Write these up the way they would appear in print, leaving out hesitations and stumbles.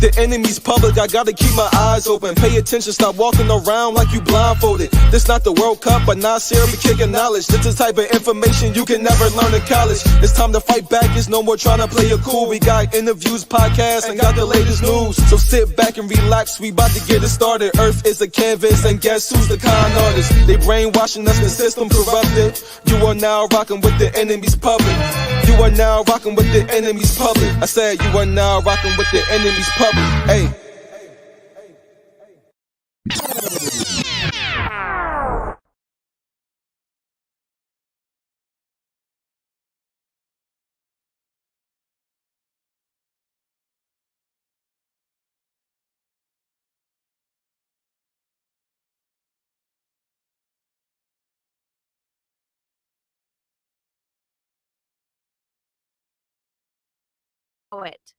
the enemy's public, I gotta keep my eyes open. Pay attention, stop walking around like you blindfolded. This not the World Cup, but Nasir be kicking knowledge. This is the type of information you can never learn in college. It's time to fight back, it's no more trying to play it cool. We got interviews, podcasts, and got the latest news. So sit back and relax, we about to get it started. Earth is a canvas, and guess who's the con artist? They brainwashing us, the system corrupted. You are now rocking with the enemy's public. You are now rocking with the enemy's public. I said you are now rocking with the enemy's public. Hey. It.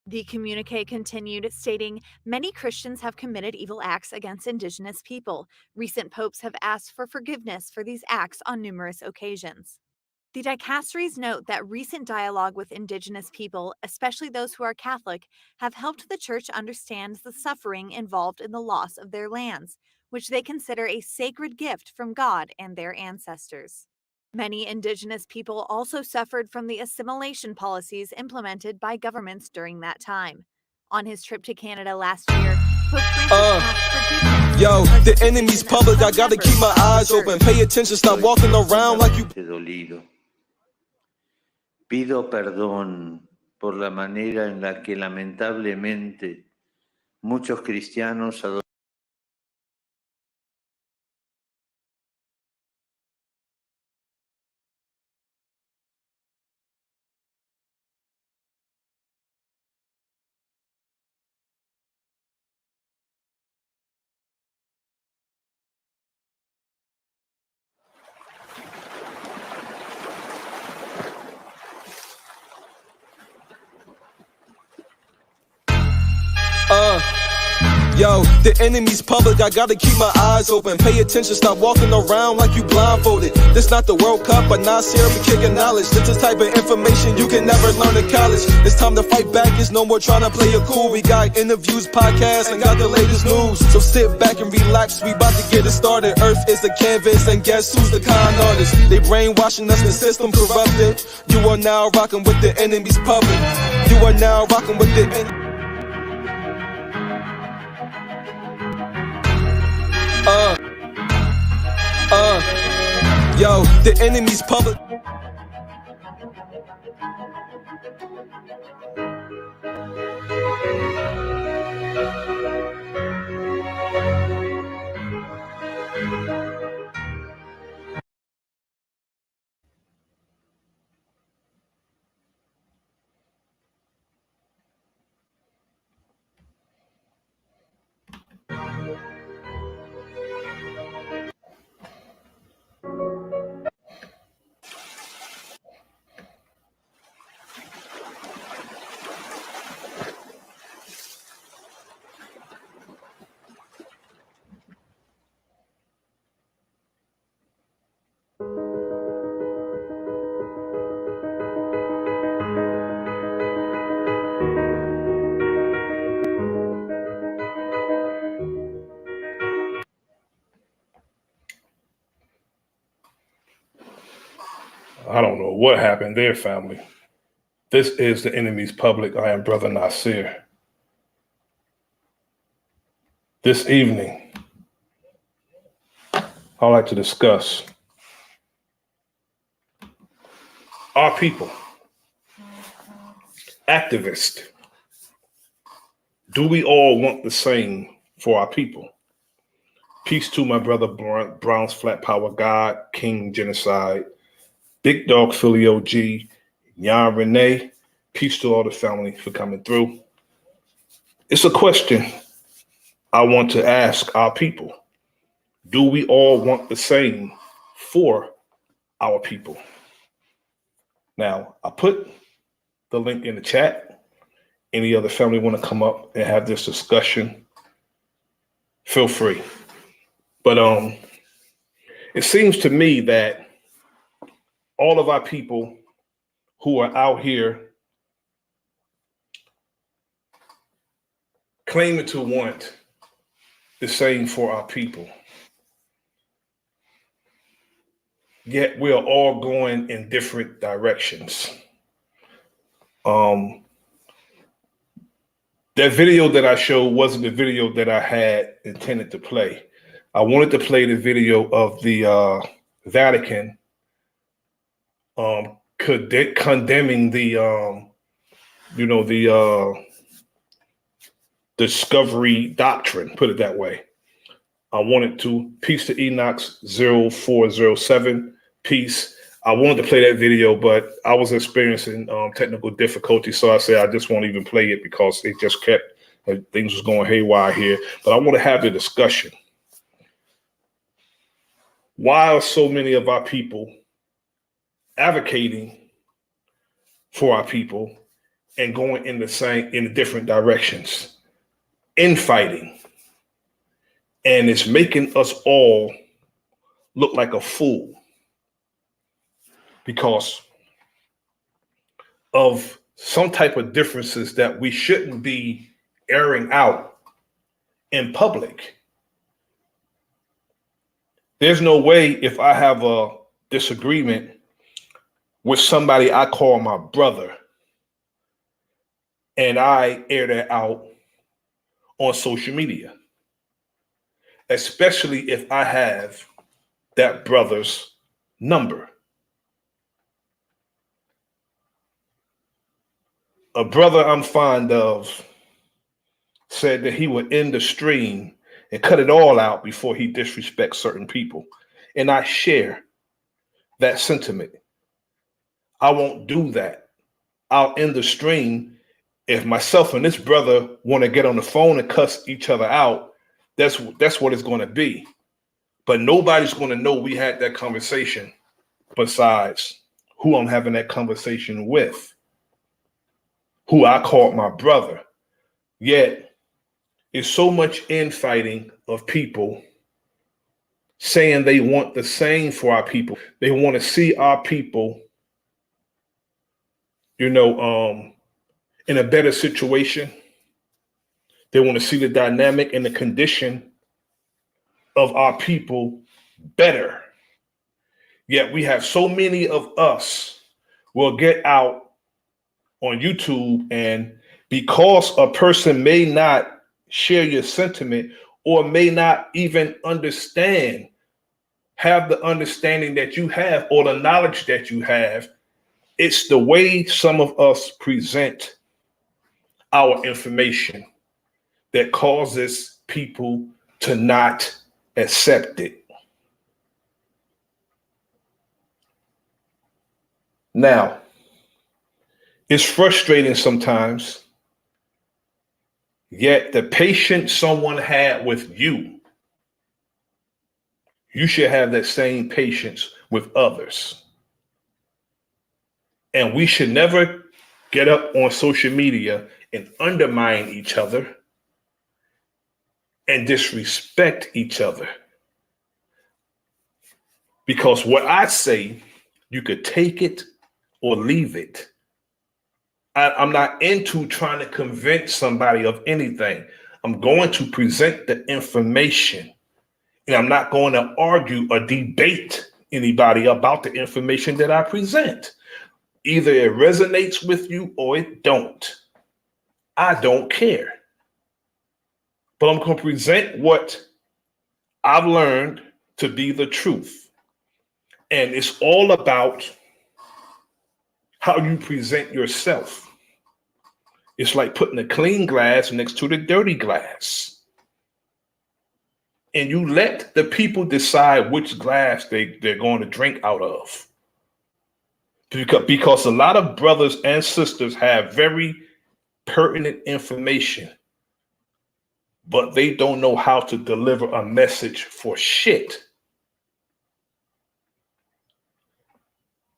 The communique continued, stating, "Many Christians have committed evil acts against indigenous people. Recent popes have asked for forgiveness for these acts on numerous occasions." The dicasteries note that recent dialogue with indigenous people, especially those who are Catholic, have helped the church understand the suffering involved in the loss of their lands, which they consider a sacred gift from God and their ancestors. Many indigenous people also suffered from the assimilation policies implemented by governments during that time. On his trip to Canada last year, Pope Francis asked forgiveness. Yo, the enemy's public, I gotta keep my eyes open. Pay attention, stop walking around like you... Dolido. Pido perdón por la manera en la que lamentablemente muchos cristianos Yo, the enemy's public, I gotta keep my eyes open. Pay attention, stop walking around like you blindfolded. This not the World Cup, but Nasir be kicking knowledge. This is the type of information you can never learn in college. It's time to fight back, it's no more trying to play it cool. We got interviews, podcasts, and got the latest news. So sit back and relax, we about to get it started. Earth is a canvas, and guess who's the con artist? They brainwashing us, the system corrupted. You are now rocking with the enemy's public. You are now rocking with the enemy. Yo, the enemy's public. I don't know what happened there, family. This is the enemy's public. I am Bro.Nasir. This evening, I'd like to discuss our people, activists. Do we all want the same for our people? Peace to my brother Brown's Flat Power God, King Genocide, Big Dog Philly OG, Yan Renee. Peace to all the family for coming through. It's a question I want to ask our people. Do we all want the same for our people? Now, I put the link in the chat. Any other family want to come up and have this discussion, feel free. But it seems to me that all of our people who are out here claiming to want the same for our people. Yet we're all going in different directions. That video that I showed wasn't the video that I had intended to play. I wanted to play the video of the Vatican condemning the discovery doctrine, put it that way. I wanted to, peace to Enox 0407, peace. I wanted to play that video, but I was experiencing technical difficulty, so I said I just won't even play it because it just kept, things was going haywire here. But I want to have the discussion. Why are so many of our people advocating for our people and going in the different directions, infighting? And it's making us all look like a fool because of some type of differences that we shouldn't be airing out in public. There's no way if I have a disagreement with somebody I call my brother and I air that out on social media, especially if I have that brother's number. A brother I'm fond of said that he would end the stream and cut it all out before he disrespects certain people. And I share that sentiment. I won't do that. I'll end the stream. If myself and this brother want to get on the phone and cuss each other out, that's what it's going to be. But nobody's going to know we had that conversation besides who I'm having that conversation with, who I called my brother. Yet, it's so much infighting of people saying they want the same for our people. They want to see our people, in a better situation. They want to see the dynamic and the condition of our people better. Yet we have so many of us will get out on YouTube, and because a person may not share your sentiment or may not even have the understanding that you have or the knowledge that you have, it's the way some of us present our information that causes people to not accept it. Now, it's frustrating sometimes, yet the patience someone had with you, you should have that same patience with others. And we should never get up on social media and undermine each other and disrespect each other. Because what I say, you could take it or leave it. I'm not into trying to convince somebody of anything. I'm going to present the information, and I'm not going to argue or debate anybody about the information that I present. Either it resonates with you or it don't. I don't care. But I'm going to present what I've learned to be the truth. And it's all about how you present yourself. It's like putting a clean glass next to the dirty glass. And you let the people decide which glass they're going to drink out of. Because a lot of brothers and sisters have very pertinent information, but they don't know how to deliver a message for shit.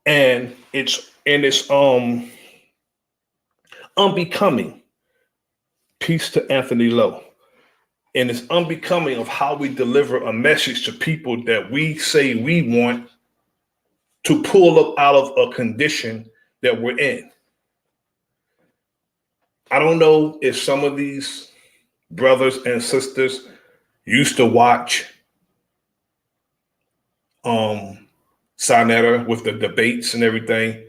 And it's unbecoming. Peace to Anthony Lowe. And it's unbecoming of how we deliver a message to people that we say we want to pull up out of a condition that we're in. I don't know if some of these brothers and sisters used to watch Sinetta with the debates and everything,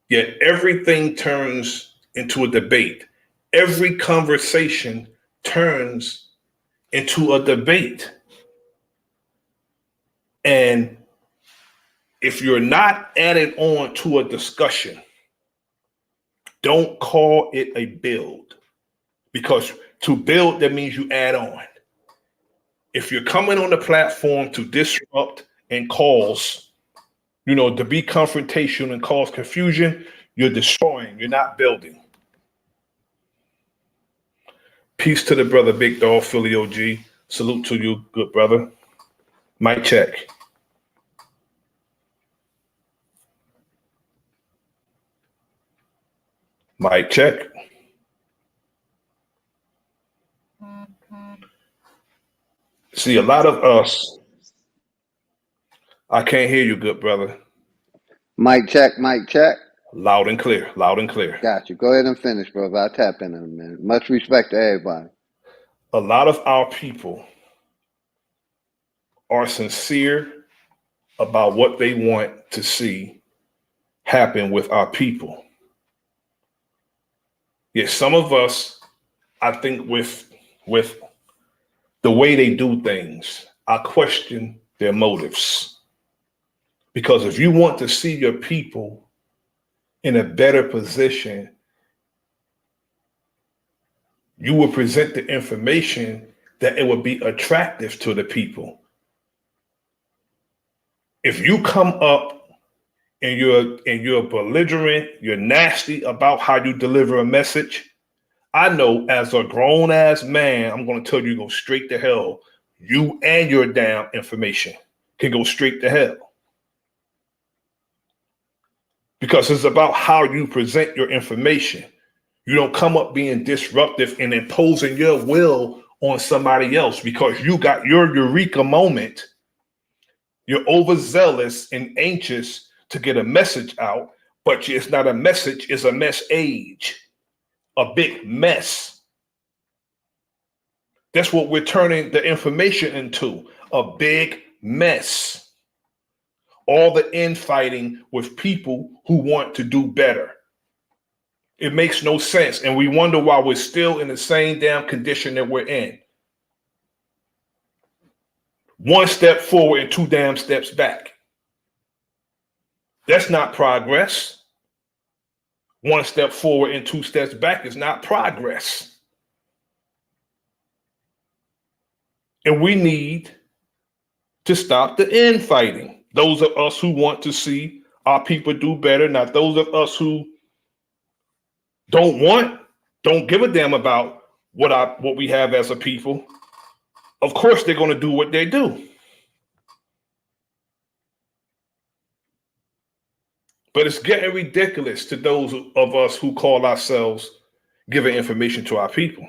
yet everything turns into a debate. Every conversation turns into a debate. And if you're not adding on to a discussion, don't call it a build, because to build, that means you add on. If you're coming on the platform to disrupt and cause, to be confrontational and cause confusion, you're destroying, you're not building. Peace to the brother, Big Dog, Philly OG. Salute to you, good brother. Mic check. Mic check. See, a lot of us, I can't hear you, good brother. Mic check, mic check. Loud and clear, loud and clear. Got you. Go ahead and finish, brother. I'll tap in a minute. Much respect to everybody. A lot of our people are sincere about what they want to see happen with our people. Yet some of us, I think with the way they do things, I question their motives. Because if you want to see your people in a better position, you will present the information that it would be attractive to the people. If you come up and you're belligerent, you're nasty about how you deliver a message, I know as a grown ass man, I'm going to tell you go straight to hell. You and your damn information can go straight to hell. Because it's about how you present your information. You don't come up being disruptive and imposing your will on somebody else because you got your eureka moment. You're overzealous and anxious to get a message out, but it's not a message, it's a mess age, a big mess. That's what we're turning the information into, a big mess. All the infighting with people who want to do better. It makes no sense. And we wonder why we're still in the same damn condition that we're in. One step forward and two damn steps back. That's not progress. One step forward and two steps back is not progress. And we need to stop the infighting. Those of us who want to see our people do better, not those of us who don't give a damn about what we have as a people. Of course, they're going to do what they do. But it's getting ridiculous to those of us who call ourselves giving information to our people.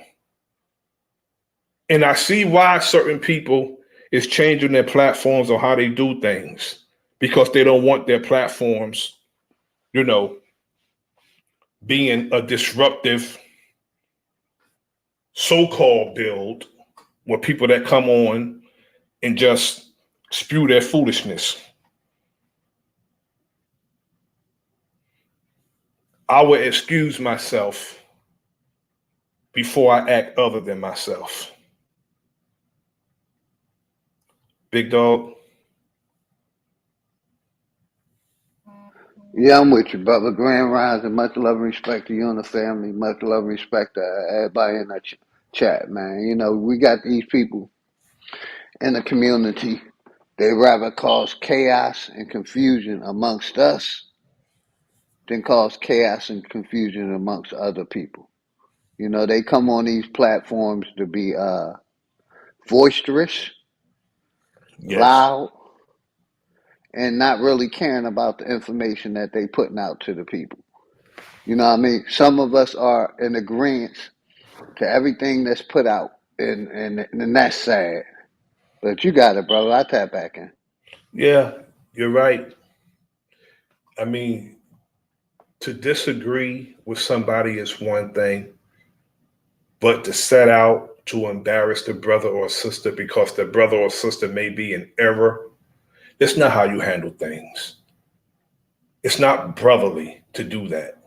And I see why certain people is changing their platforms or how they do things, because they don't want their platforms, being a disruptive so-called build where people that come on and just spew their foolishness. I would excuse myself before I act other than myself. Big Dog. Yeah, I'm with you, brother. Grand Rising. Much love and respect to you and the family. Much love and respect to everybody in that chat, man. We got these people in the community. They rather cause chaos and confusion amongst us than cause chaos and confusion amongst other people. They come on these platforms to be boisterous, Yes. loud, and not really caring about the information that they putting out to the people. You know what I mean? Some of us are in agreement to everything that's put out, and that's sad. But you got it, brother. I tap back in. Yeah, you're right. I mean, to disagree with somebody is one thing, but to set out to embarrass the brother or sister because the brother or sister may be in error. That's not how you handle things. It's not brotherly to do that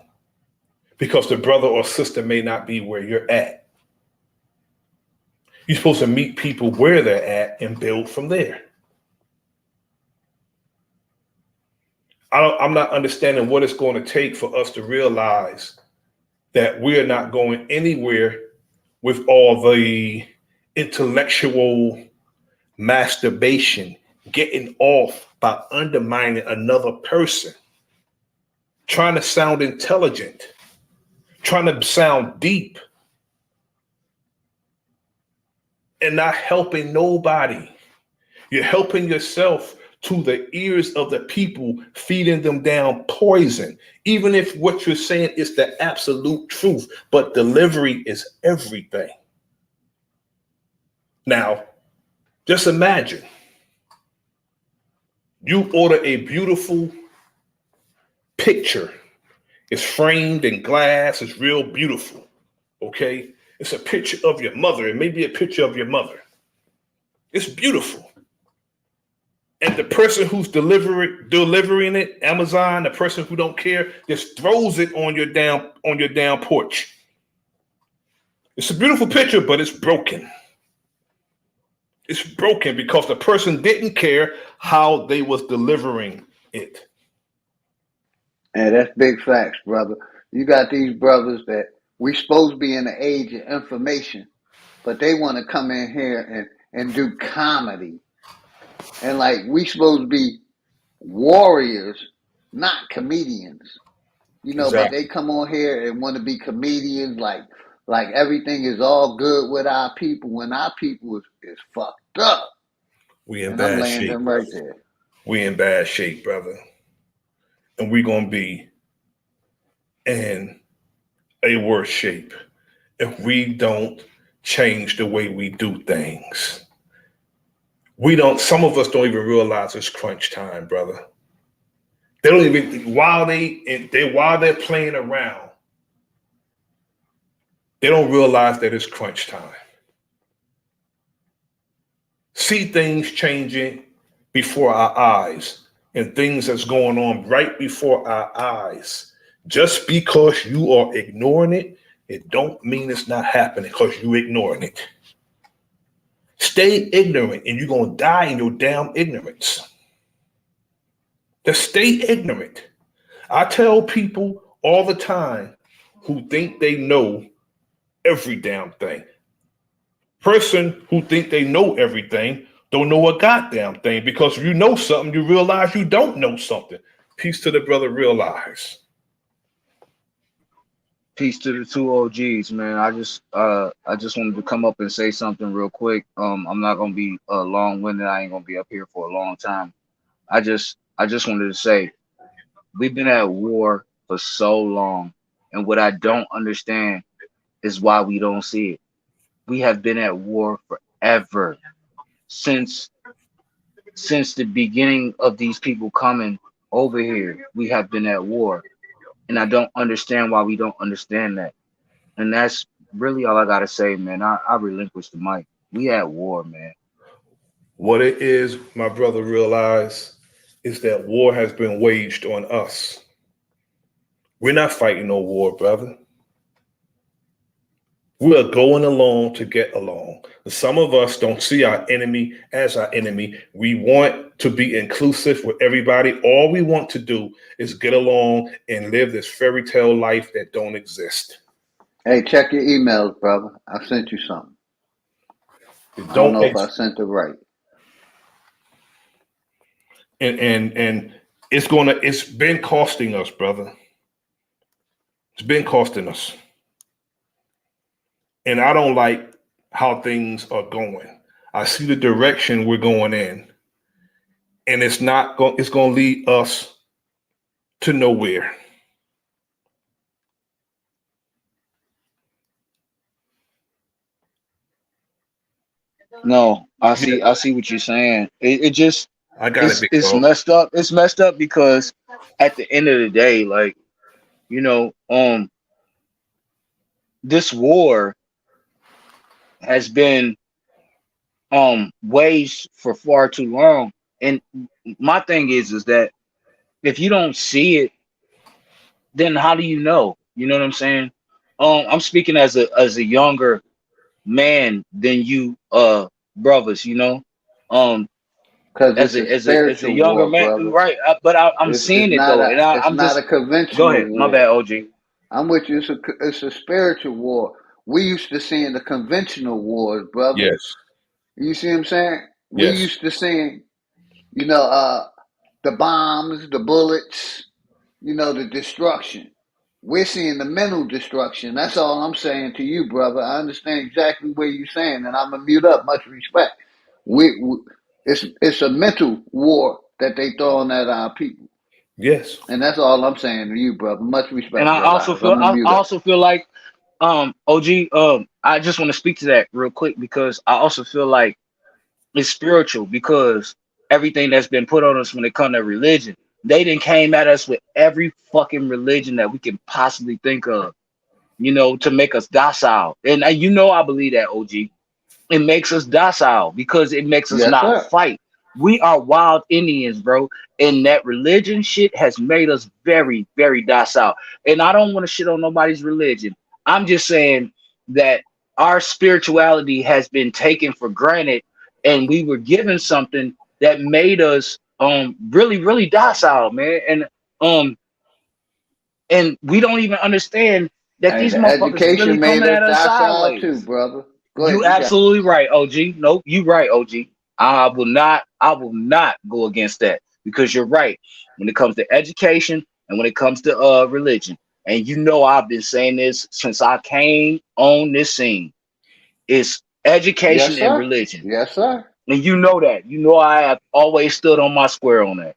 because the brother or sister may not be where you're at. You're supposed to meet people where they're at and build from there. I'm not understanding what it's going to take for us to realize that we're not going anywhere with all the intellectual masturbation, getting off by undermining another person, trying to sound intelligent, trying to sound deep, and not helping nobody. You're helping yourself to the ears of the people, feeding them down poison, even if what you're saying is the absolute truth, but delivery is everything. Now, just imagine you order a beautiful picture. It's framed in glass. It's real beautiful. Okay. It's a picture of your mother. It may be a picture of your mother. It's beautiful. And the person who's delivering it, Amazon, the person who don't care, just throws it on your down porch. It's a beautiful picture, but it's broken. It's broken because the person didn't care how they was delivering it. And that's big facts, brother. You got these brothers that we supposed to be in the age of information, but they want to come in here and do comedy. And like we supposed to be warriors, not comedians. You know, but Exactly. they come on here and want to be comedians like everything is all good with our people when our people is fucked up. We in And I'm bad laying shape, them right brother. there. We in bad shape, brother. And we're going to be in a worse shape if we don't change the way we do things. Some of us don't even realize it's crunch time, brother. They don't even, while they're playing around, they don't realize that it's crunch time. See things changing before our eyes and things that's going on right before our eyes. Just because you are ignoring it, it don't mean it's not happening because you're ignoring it. Stay ignorant and you're going to die in your damn ignorance. Just stay ignorant. I tell people all the time who think they know every damn thing. Person who think they know everything don't know a goddamn thing because if you know something, you realize you don't know something. Peace to the brother realize. Peace to the two OGs, man. I just wanted to come up and say something real quick. I'm not gonna be long-winded. I ain't gonna be up here for a long time. I just wanted to say we've been at war for so long, and what I don't understand is why we don't see it. We have been at war forever since the beginning of these people coming over here. We have been at war, and I don't understand why we don't understand that. And that's really all I gotta say, man. I relinquish the mic. We at war, man. What it is, my brother realize, is that war has been waged on us. We're not fighting no war, brother. We are going along to get along. Some of us don't see our enemy as our enemy. We want to be inclusive with everybody. All we want to do is get along and live this fairy tale life that don't exist. Hey, check your emails, brother. I sent you something. I don't know if I sent it right. And it's been costing us, brother. It's been costing us. And I don't like how things are going. I see the direction we're going in. And it's going to lead us to nowhere. No, I see what you're saying. It just I got it, big it's dog. messed up. It's messed up because at the end of the day, like, you know, this war has been waged for far too long. And my thing is that if you don't see it, then how do you know? You know what I'm saying? I'm speaking as a younger man than you brothers, you know. Um Because as it's a a spiritual younger war, man, brother. right? But I'm It's seeing it not though, a and it's I'm not just a go conventional ahead. My bad, war. OG. I'm with you. It's a spiritual war. We used to seeing the conventional wars, brother. Yes. You see what I'm saying? We Yes. used to seeing, you know, the bombs, the bullets, you know, the destruction. We're seeing the mental destruction. That's all I'm saying to you, brother. I understand exactly what you're saying, and I'm gonna mute up. Much respect. We it's a mental war that they throwing at our people, Yes. and that's all I'm saying to you, brother. Much And respect, brother. I'm gonna I mute up. also feel like OG, I just want to speak to that real quick because I also feel like it's spiritual because everything that's been put on us when it comes to religion, they done came at us with every fucking religion that we can possibly think of, you know, to make us docile. And you know I believe that, OG. It makes us docile because it makes us Yes, not sir. fight. We are wild Indians, bro. And that religion shit has made us very, very docile. And I don't want to shit on nobody's religion. I'm just saying that our spirituality has been taken for granted and we were given something that made us really, really docile, man. Um and we don't even understand that Hey, these the motherfuckers really education made coming us at us docile too, sideways. brother. Go ahead, You you got. absolutely right, OG. Nope, you right, OG. I will not go against that because you're right when it comes to education and when it comes to religion. And you know I've been saying this since I came on this scene. It's Yes, education and sir. religion. Yes, sir. And you know that. You know I have always stood on my square on that.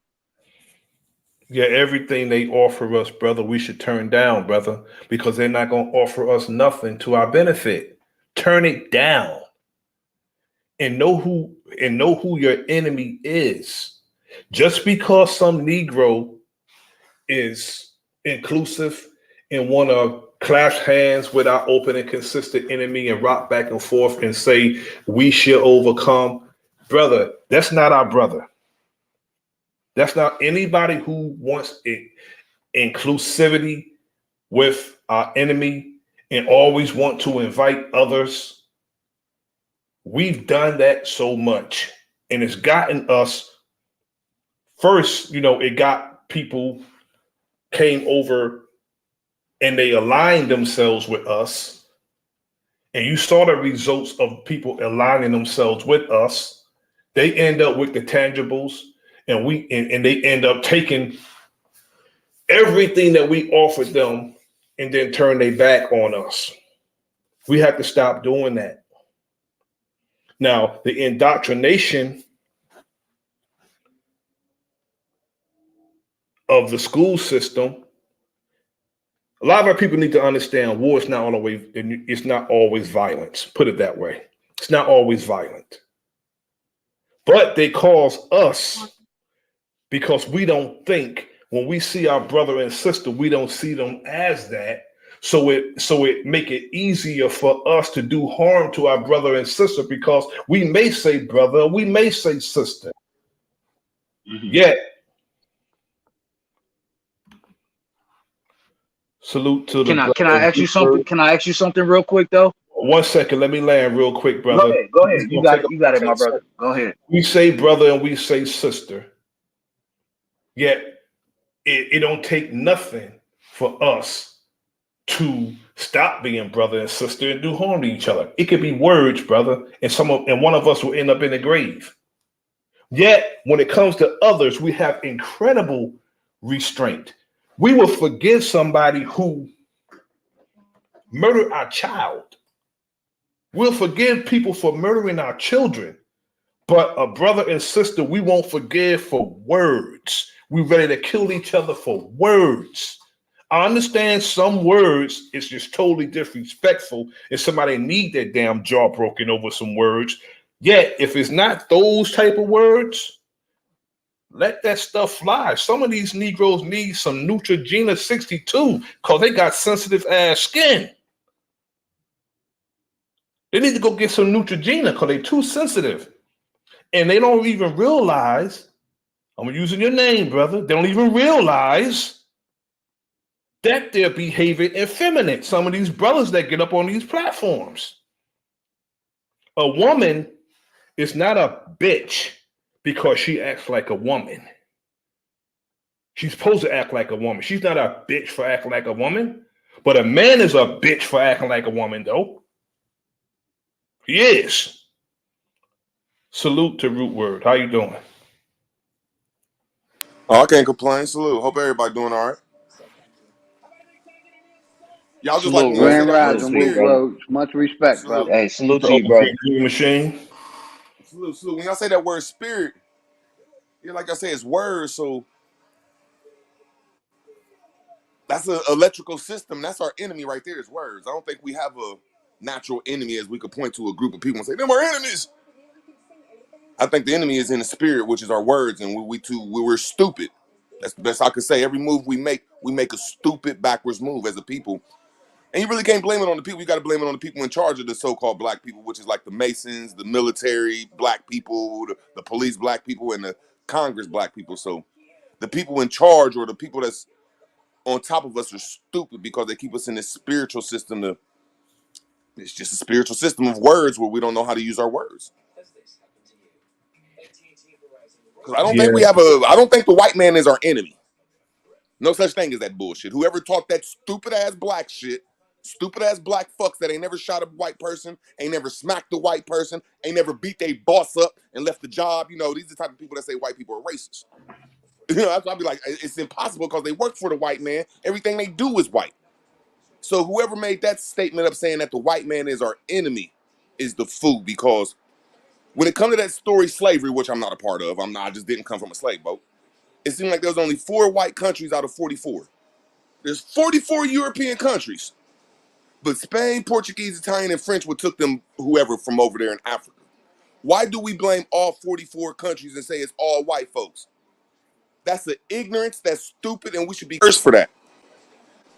Yeah, everything they offer us, brother, we should turn down, brother, because they're not going to offer us nothing to our benefit. Turn it down and know who your enemy is. Just because some Negro is inclusive and want to clasp hands with our open and consistent enemy and rock back and forth and say we shall overcome, brother, that's not our brother. That's not anybody who wants it inclusivity with our enemy and always want to invite others. We've done that so much and it's gotten us first, you know, it got people came over and they aligned themselves with us. And you saw the results of people aligning themselves with us. They end up with the tangibles and they end up taking everything that we offered them and then turn their back on us. We have to stop doing that. Now, the indoctrination of the school system, a lot of our people need to understand war is not always, it's not always violence. Put it that way. It's not always violent. But they cause us because we don't think when we see our brother and sister, we don't see them as that. So it make it easier for us to do harm to our brother and sister because we may say brother, we may say sister. Mhm. Yet, salute to the Can I brother ask you something? Bluebird. Can I ask you something real quick though? 1 second, let me land real quick, Go brother. ahead. Go ahead. It's You gonna got take it. You got about it, 10 my brother. seconds. Go ahead. We say brother and we say sister. Yet it don't take nothing for us to stop being brother and sister and do harm to each other. It could be words, brother, and one of us will end up in the grave. Yet when it comes to others, we have incredible restraint. We will forgive somebody who murdered our child. We'll forgive people for murdering our children. But a brother and sister, we won't forgive for words. We're ready to kill each other for words. I understand some words is just totally disrespectful and somebody need their damn jaw broken over some words. Yet, if it's not those type of words, let that stuff fly. Some of these Negroes need some Neutrogena 62 because they got sensitive ass skin. They need to go get some Neutrogena because they're too sensitive. And they don't even realize, I'm using your name, brother, they don't even realize that they're behaving effeminate. Some of these brothers that get up on these platforms. A woman is not a bitch because she acts like a woman. She's supposed to act like a woman. She's not a bitch for acting like a woman. But a man is a bitch for acting like a woman, though. He is. Salute to Root Word. How you doing? Oh, I can't complain. Salute. Hope everybody doing all right. Y'all just like Salute, when y'all Root. say Grand that word Rising, Salute, Root spirit. brother. Words. Much respect, Salute. brother. Hey, salute to The you, brother. OG machine. Salute. Salute. When y'all say that word spirit, yeah, like I say, it's words. So that's an electrical system. That's our enemy right there. Is words. I don't think we have a natural enemy as we could point to a group of people and say them are enemies. I think the enemy is in the spirit, which is our words, and we're stupid. That's the best I could say. Every move we make a stupid backwards move as a people. And you really can't blame it on the people. You got to blame it on the people in charge of the so-called black people, which is like the Masons, the military black people, the police black people, and the Congress black people. So the people in charge or the people that's on top of us are stupid because they keep us in this spiritual system. It's just a spiritual system of words where we don't know how to use our words. Because Yeah. I don't think the white man is our enemy. No such thing as that bullshit. Whoever taught that stupid ass black shit, stupid ass black fucks that ain't never shot a white person, ain't never smacked a white person, ain't never beat their boss up and left the job. You know, these are the type of people that say white people are racist. You know, that's why I'd be like, it's impossible because they work for the white man. Everything they do is white. So whoever made that statement up saying that the white man is our enemy is the fool, because when it comes to that story slavery, which I'm not a part of, I just didn't come from a slave boat. It seemed like there was only 4 white countries out of 44. There's 44 European countries, but Spain, Portuguese, Italian, and French would took them whoever from over there in Africa. Why do we blame all 44 countries and say it's all white folks? That's an ignorance. That's stupid, and we should be cursed for that.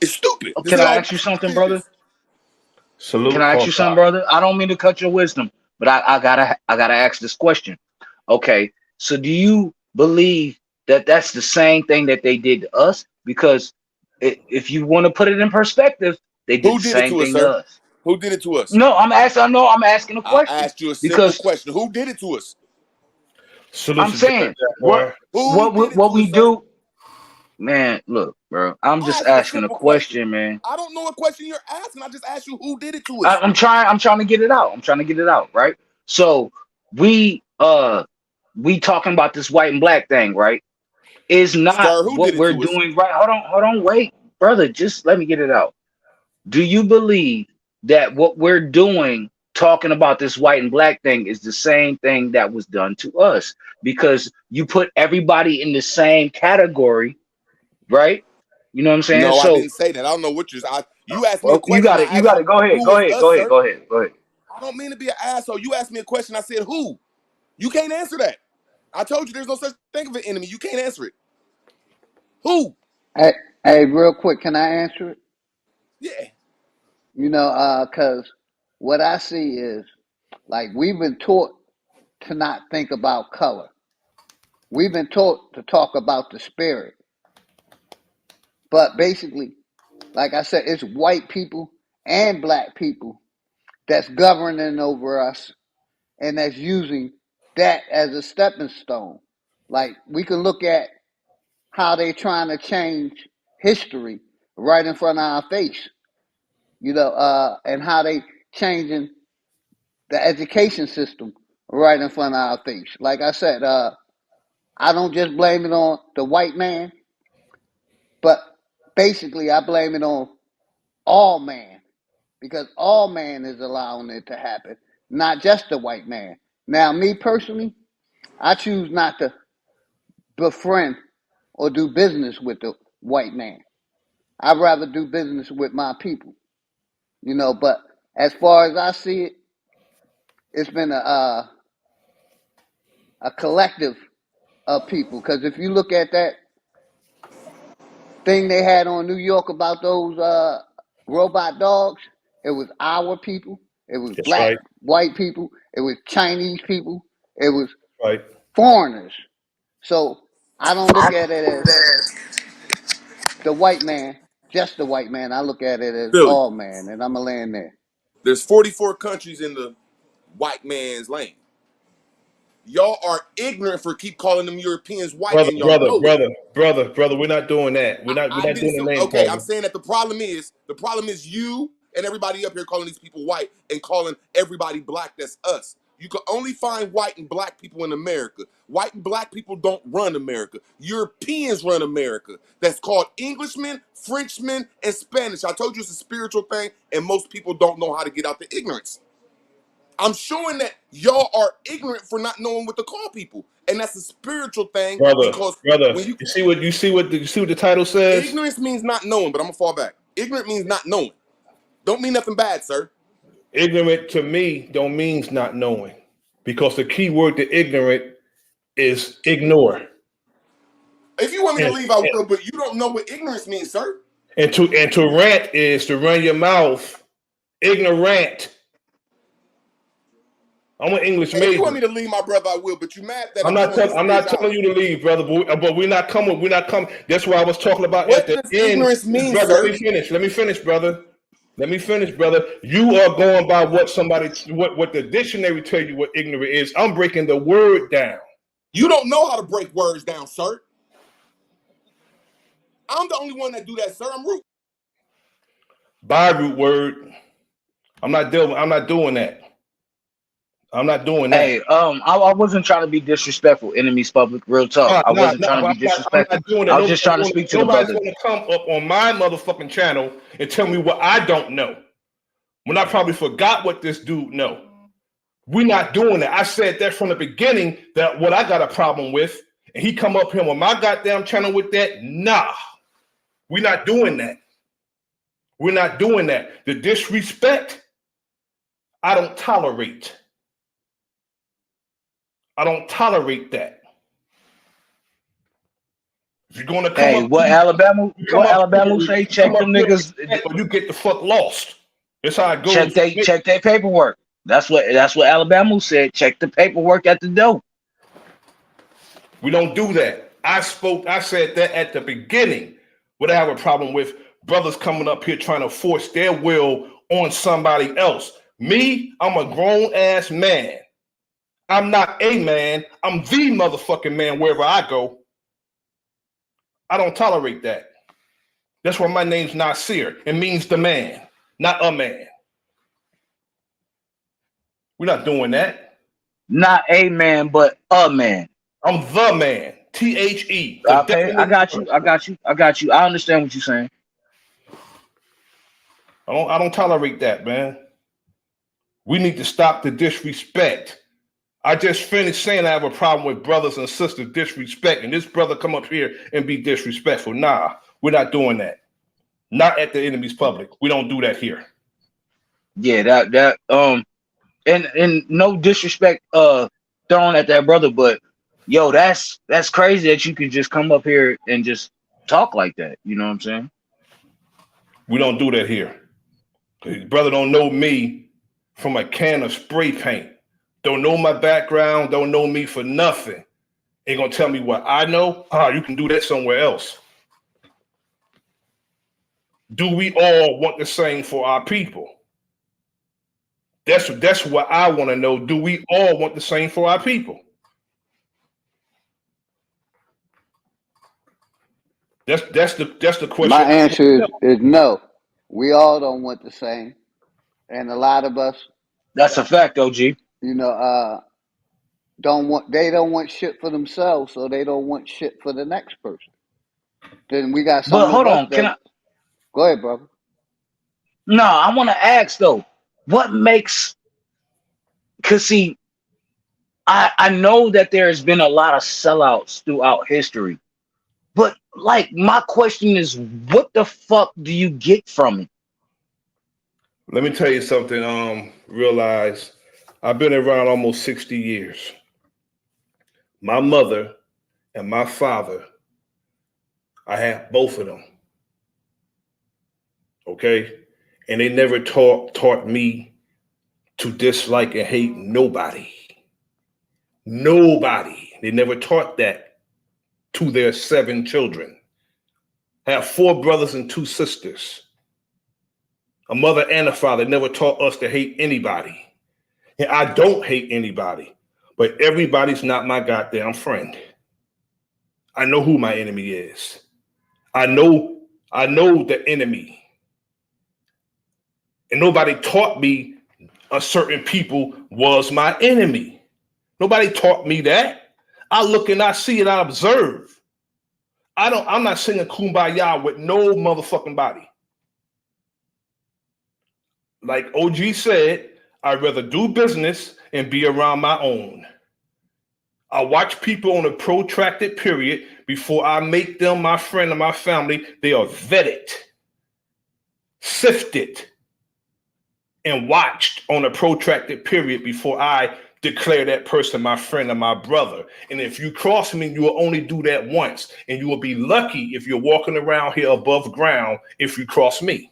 It's stupid. This Can is I all ask you white something, shit brother? is. Can Salute I ask you call something, brother? I don't mean to cut your wisdom, but I gotta ask this question. Okay, so do you believe that that's the same thing that they did to us? Because if you want to put it in perspective, they did Who the did it same to us, thing to sir? us. Who did it to us? No, I'm asking. No, I'm asking a I question asked you a simple because question. Who did it to us? Salute I'm to saying Jaguar. Who did it what to we us, sir? do, man. Look, bro, I'm I just asked a asking a simple question. question, man. I don't know what question you're asking. I just asked you who did it to us. I'm trying to get it out. I'm trying to get it out, right? So we we talking about this white and black thing, right? Is not Sir, who did what it we're to us? doing right. Hold on, wait, brother. Just let me get it out. Do you believe that what we're doing, talking about this white and black thing, is the same thing that was done to us? Because you put everybody in the same category, right? You know what I'm saying? No, I So didn't say that. I don't know what you asked me a you question. got I it. You asked got you it. Go ahead. who Go was ahead. us, Go ahead. sir. Go ahead. Go ahead. I don't mean to be an asshole. You asked me a question. I said who. You can't answer that. I told you there's no such thing of an enemy. You can't answer it. Who? Hey, hey, real quick, can I answer it? Yeah. You know, cause what I see is like we've been taught to not think about color. We've been taught to talk about the spirit. But basically, like I said, it's white people and black people that's governing over us and that's using that as a stepping stone. Like we can look at how they trying to change history right in front of our face, you know, and how they changing the education system right in front of our face. Like I said, I don't just blame it on the white man, but basically I blame it on all man because all man is allowing it to happen, not just the white man. Now, me personally, I choose not to befriend or do business with the white man. I'd rather do business with my people, you know. But as far as I see it, it's been a collective of people. Because if you look at that thing they had on New York about those robot dogs, it was our people. It was That's black, right. white people. It was Chinese people. It was Right. foreigners. So I don't look at it as the white man, just the white man. I look at it as Philly. all man, and I'm going to land there. There's 44 countries in the white man's land. Y'all are ignorant for keep calling them Europeans white, Brother, and y'all brother, know it. brother, brother, brother. We're not doing that. We're I not didn't. doing So, the name okay, I'm calling. saying that the problem is you and everybody up here calling these people white and calling everybody black. That's us. You can only find white and black people in America. White and black people don't run America. Europeans run America. That's called Englishmen, Frenchmen, and Spanish. I told you it's a spiritual thing, and most people don't know how to get out the ignorance. I'm showing that y'all are ignorant for not knowing what to call people, and that's a spiritual thing Brother, because brother. when You see what the title says? ignorance means not knowing, but I'm gonna fall back. Ignorant means not knowing. Don't mean nothing bad, sir. Ignorant to me don't means not knowing, because the key word to ignorant is ignore. If you want me to And, leave, I will, but you don't know what ignorance means, sir. and to rant is to run your mouth. Ignorant. I'm an English Hey, if you want major. me to leave, my brother, I will. But you mad that I'm I'm not showing telling. your I'm not telling spirituality. you to leave, brother. But we're not coming. We're not coming. That's what I was talking about at What the does end, ignorance mean, brother. Let sir? me finish. Let me finish, brother. Let me finish, brother. You are going by what what the dictionary tell you what ignorant is. I'm breaking the word down. You don't know how to break words down, sir. I'm the only one that do that, sir. I'm rude. By root word. I'm not doing that. I'm not doing that. Hey, I wasn't trying to be disrespectful. Enemies public, real talk. I Nah, wasn't nah, trying to but be I'm disrespectful. not doing I that. was just trying to speak to the Nobody's brother. gonna come up on my motherfucking channel and tell me what I don't know. When I probably forgot what this dude know. We're not doing that. I said that from the beginning that what I got a problem with, and he come up here on my goddamn channel with that. Nah, we're not doing that. We're not doing that. The disrespect, I don't tolerate. I don't tolerate that. If you're gonna come Hey, up, you come what up Alabama here, say? you come Check up them here niggas. or you get the fuck lost. That's how it goes. Check their paperwork. That's what Alabama said. Check the paperwork at the door. We don't do that. I said that at the beginning. What I have a problem with brothers coming up here trying to force their will on somebody else. Me, I'm a grown ass man. I'm not a man. I'm the motherfucking man wherever I go. I don't tolerate that. That's why my name's Nasir. It means the man, not a man. We're not doing that. Not a man, but a man. I'm the man. THE. The Okay, I definite got term. you. I got you. I got you. I understand what you're saying. I don't tolerate that, man. We need to stop the disrespect. I just finished saying I have a problem with brothers and sisters disrespect, and this brother come up here and be disrespectful. Nah, we're not doing that. Not at the enemy's public. We don't do that here. Yeah, and no disrespect thrown at that brother, but yo, that's crazy that you could just come up here and just talk like that. You know what I'm saying? We don't do that here. Brother don't know me from a can of spray paint. Don't know my background. Don't know me for nothing. Ain't gonna tell me what I know. You can do that somewhere else. Do we all want the same for our people? That's what I want to know. Do we all want the same for our people? That's the My question. answer is no. We all don't want the same. And a lot of us, That's a fact, OG. you know, they don't want shit for themselves, so they don't want shit for the next person. Then we got But some of hold us on, can that I? go ahead, brother. No, I want to ask though, what makes? Cause see, I know that there has been a lot of sellouts throughout history, but like my question is, what the fuck do you get from it? Let me tell you something. Realize I've been around almost 60 years. My mother and my father, I have both of them. Okay, and they never taught me to dislike and hate nobody. Nobody. They never taught that to their 7 children. I have 4 brothers and 2 sisters. A mother and a father never taught us to hate anybody. And I don't hate anybody, but everybody's not my goddamn friend. I know who my enemy is. I know the enemy. And nobody taught me a certain people was my enemy. Nobody taught me that. I look and I see and I observe. I'm not singing Kumbaya with no motherfucking body. Like OG said, I'd rather do business and be around my own. I watch people on a protracted period before I make them my friend or my family. They are vetted, sifted, and watched on a protracted period before I declare that person my friend or my brother. And if you cross me, you will only do that once. And you will be lucky if you're walking around here above ground if you cross me.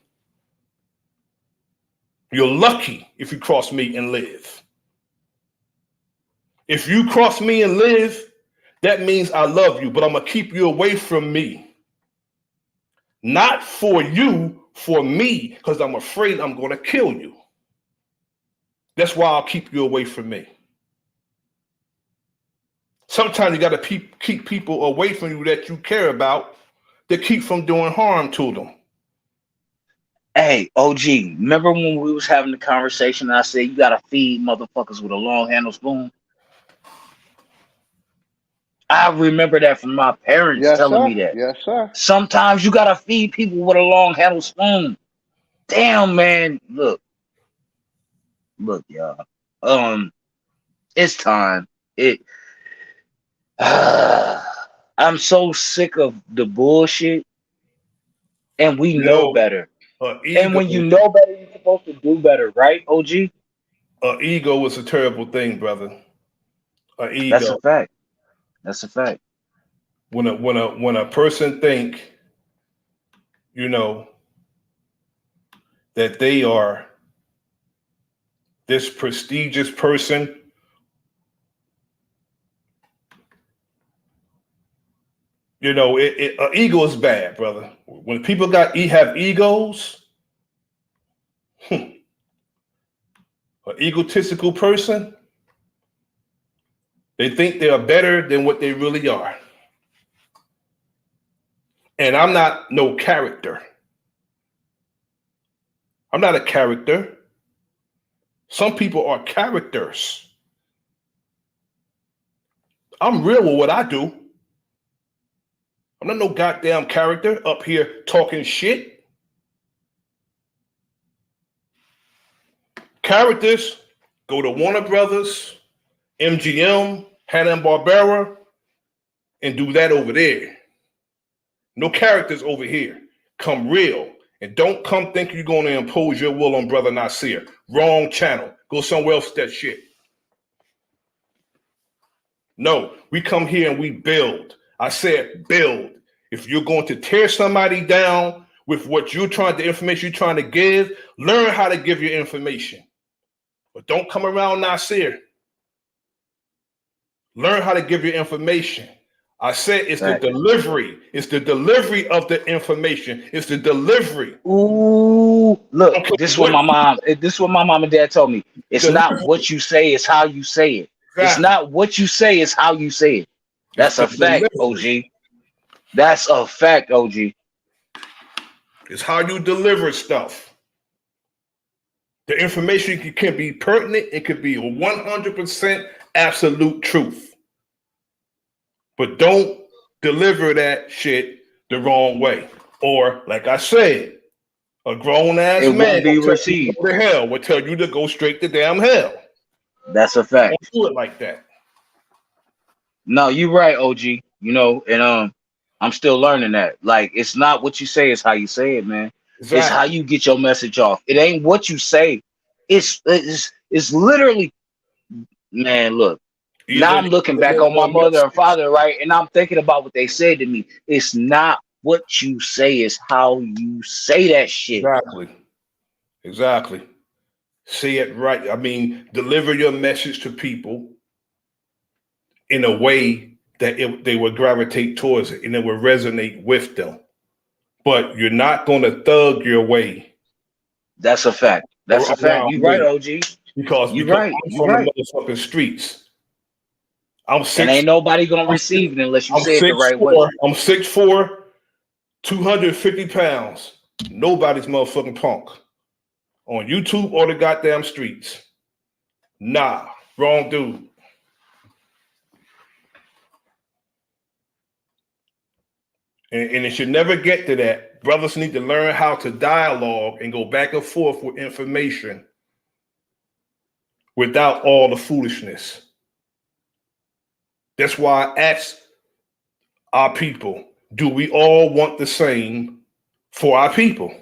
You're lucky if you cross me and live. If you cross me and live, that means I love you, but I'm going to keep you away from me. Not for you, for me, because I'm afraid I'm going to kill you. That's why I'll keep you away from me. Sometimes you got to keep people away from you that you care about to keep from doing harm to them. Hey, OG, remember when we was having the conversation and I said you gotta feed motherfuckers with a long handle spoon? I remember that from my parents Yes, telling sir. me that. Yes, sir. Sometimes you gotta feed people with a long handle spoon. Damn, man. Look, y'all. It's time. I'm so sick of the bullshit, and we know better. And when you know better, you're supposed to do better, right, OG? Ego is a terrible thing, brother. Ego. That's a fact. That's a fact. When a person think, that they are this prestigious person, ego is bad, brother. When people have egos, an egotistical person, they think they are better than what they really are. And I'm not no character. I'm not a character. Some people are characters. I'm real with what I do. I'm not no goddamn character up here talking shit. Characters go to Warner Brothers, MGM, Hanna-Barbera, and do that over there. No characters over here. Come real. And don't come thinking you're going to impose your will on Bro.Nasir. Wrong channel. Go somewhere else with that shit. No, we come here and we build. I said build. If you're going to tear somebody down with the information you're trying to give, learn how to give your information. But don't come around Nasir. Learn how to give your information. I said it's the delivery. It's the delivery of the information. It's the delivery. Ooh, look, this is what my mom and dad told me. It's not what you say, it's how you say it. Exactly. It's not what you say, it's how you say it. That's a fact, OG. That's a fact, OG. It's how you deliver stuff. The information can be pertinent. It could be 100% absolute truth. But don't deliver that shit the wrong way. Or, like I said, a grown-ass man will tell you to go to hell, will tell you to go straight to damn hell. That's a fact. Don't do it like that. No, you're right, OG. And I'm still learning that. Like, it's not what you say, it's how you say it, man. Exactly. It's how you get your message off. It ain't what you say. It's literally, man, look. Now I'm looking back on my mother and father, right? And I'm thinking about what they said to me. It's not what you say, it's how you say that shit. Exactly. Say it right. I mean, deliver your message to people in a way that they would gravitate towards it and it would resonate with them. But you're not going to thug your way That's a fact. That's a fact. around You right, me OG. because You right. I'm You from the right. motherfucking streets. I'm And six. ain't nobody gonna I'm six. receive it unless you I'm say it the six right way. four. I'm 6'4", 250 pounds. Nobody's motherfucking punk on YouTube or the goddamn streets. Nah, wrong dude. And it should never get to that. Brothers need to learn how to dialogue and go back and forth with information without all the foolishness. That's why I ask our people, do we all want the same for our people?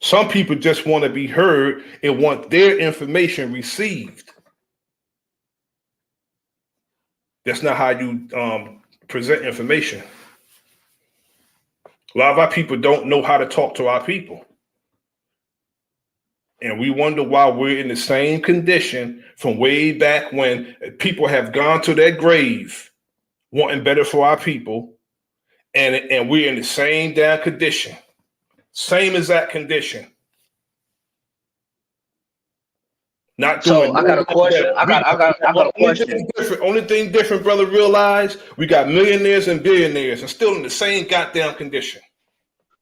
Some people just want to be heard and want their information received. That's not how you present information. A lot of our people don't know how to talk to our people. And we wonder why we're in the same condition from way back when people have gone to their grave wanting better for our people. And we're in the same damn condition. Same exact condition. Not doing So I got a question. better. I got a question. Only thing different, brother, realize we got millionaires and billionaires and still in the same goddamn condition.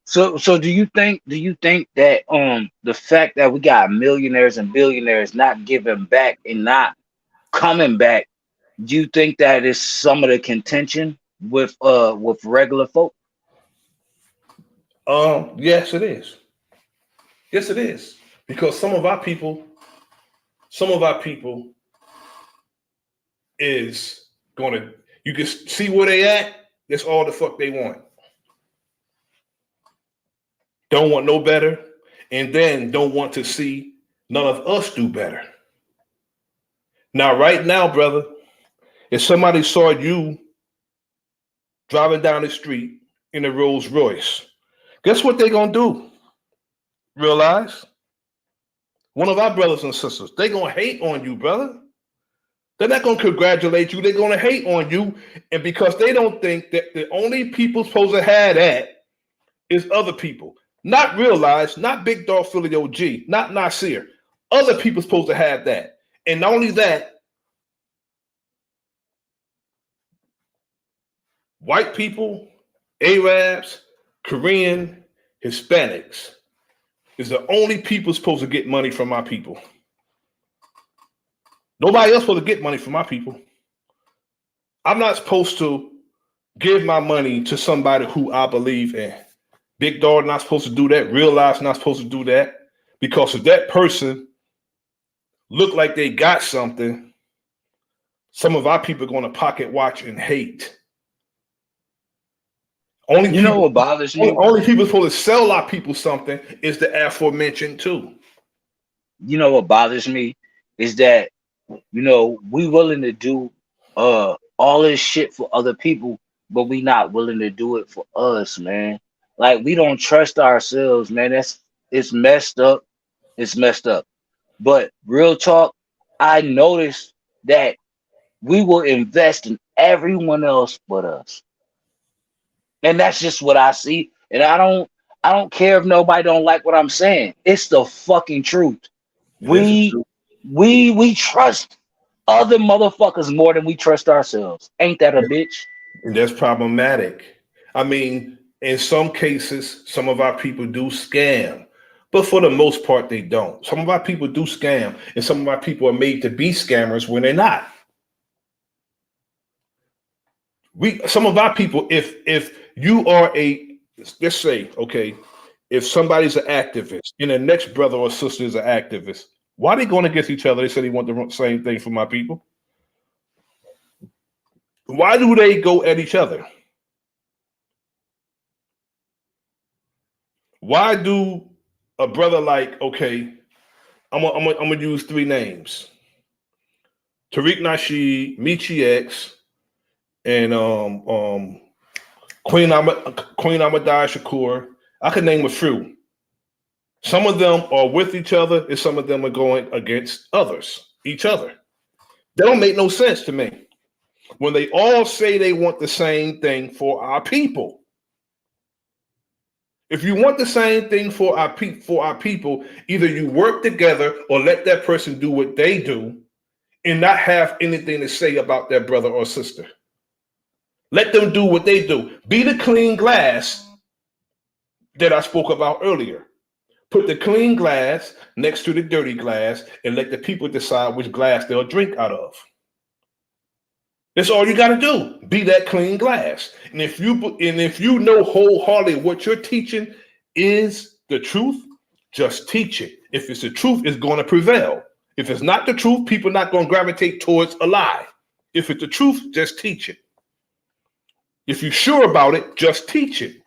So do you think that the fact that we got millionaires and billionaires not giving back and not coming back, do you think that is some of the contention with regular folk? Yes, it is. Yes, it is. Because some of our people is gonna, you can see where they at, that's all the fuck they want. Don't want no better, and then don't want to see none of us do better. Now, right now, brother, if somebody saw you driving down the street in a Rolls Royce, guess what they gonna do? Realize? One of our brothers and sisters, they gonna hate on you, brother. They're not gonna congratulate you, they're gonna hate on you, and because they don't think that the only people supposed to have that is other people. Not Realize, not Big Dog Philly OG, not Nasir. Other people supposed to have that. And not only that, white people, Arabs, Korean, Hispanics is the only people supposed to get money from our people. Nobody else supposed to get money from my people. I'm not supposed to give my money to somebody who I believe in. Big Dog not supposed to do that. Realize not supposed to do that. Because if that person look like they got something, some of our people are going to pocket watch and hate. Only You know what bothers me? Only people supposed to sell our people something is the aforementioned too. You know what bothers me is that, we willing to do all this shit for other people, but we not willing to do it for us, man. Like, we don't trust ourselves, man. It's messed up. It's messed up. But real talk, I noticed that we will invest in everyone else but us. And that's just what I see. And I don't care if nobody don't like what I'm saying. It's the fucking truth. It is the We truth. we trust other motherfuckers more than we trust ourselves. Ain't that a bitch? And that's problematic. I mean, in some cases, some of our people do scam, but for the most part, they don't. Some of our people do scam, and some of our people are made to be scammers when they're not. Some of our people, if you are let's say, okay, if somebody's an activist and the next brother or sister is an activist, why are they going against each other? They said they want the same thing for my people. Why do they go at each other? Why do a brother like, okay, I'm gonna use three names: Tariq Nasheed, Michi X, and Queen Ahmadai Shakur. I could name a few. Some of them are with each other, and some of them are going against each other. That don't make no sense to me. When they all say they want the same thing for our people. If you want the same thing for our people, either you work together or let that person do what they do and not have anything to say about their brother or sister. Let them do what they do. Be the clean glass that I spoke about earlier. Put the clean glass next to the dirty glass and let the people decide which glass they'll drink out of. That's all you got to do. Be that clean glass. And if you know wholeheartedly what you're teaching is the truth, just teach it. If it's the truth, it's going to prevail. If it's not the truth, people are not going to gravitate towards a lie. If it's the truth, just teach it. If you're sure about it, just teach it.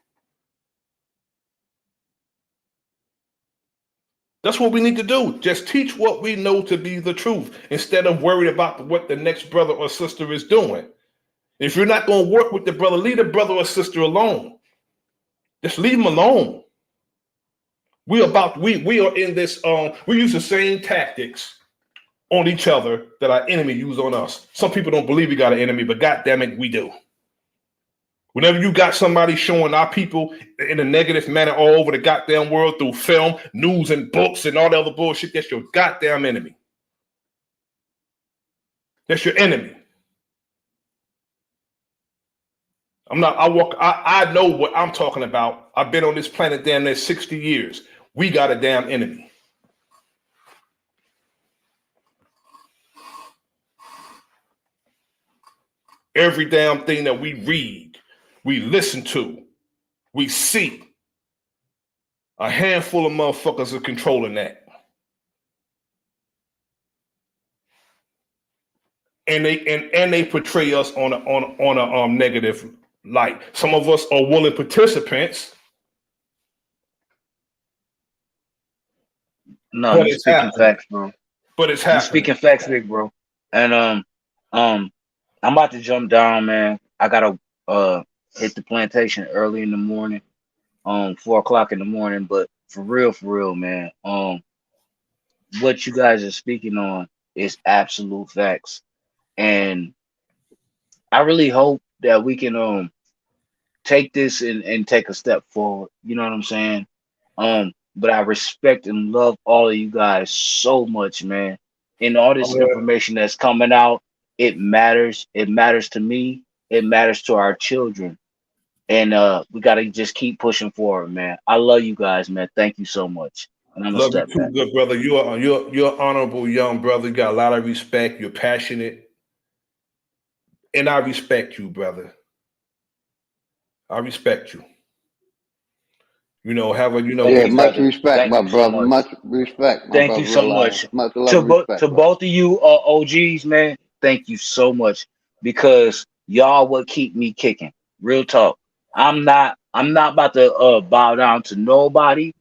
That's what we need to do. Just teach what we know to be the truth instead of worried about what the next brother or sister is doing. If you're not going to work with the brother, leave the brother or sister alone. Just leave them alone. We are in this, we use the same tactics on each other that our enemy use on us. Some people don't believe we got an enemy, but God damn it, we do. Whenever you got somebody showing our people in a negative manner all over the goddamn world through film, news, and books and all the other bullshit, that's your goddamn enemy. That's your enemy. I know what I'm talking about. I've been on this planet damn near 60 years. We got a damn enemy. Every damn thing that we read, we listen to, we see, a handful of motherfuckers are controlling that. And they portray us on a negative light. Some of us are willing participants. No, you're speaking facts, bro. But it's happening. You're speaking facts, big bro. And I'm about to jump down, man. I gotta hit the plantation early in the morning, 4 o'clock in the morning. But for real, man, what you guys are speaking on is absolute facts. And I really hope that we can take this and take a step forward. You know what I'm saying? But I respect and love all of you guys so much, man. And all this information that's coming out, it matters. It matters to me. It matters to our children. And we gotta just keep pushing forward, man. I love you guys, man. Thank you so much. And I'm gonna love step you too, back. good brother. You're honorable young brother. You got a lot of respect. You're passionate. And I respect you, brother. I respect you. Much respect, my brother. Much respect, my brother. Thank you so much. Much love and respect. To both of you OGs, man, thank you so much because y'all will keep me kicking. Real talk. I'm not about to bow down to nobody.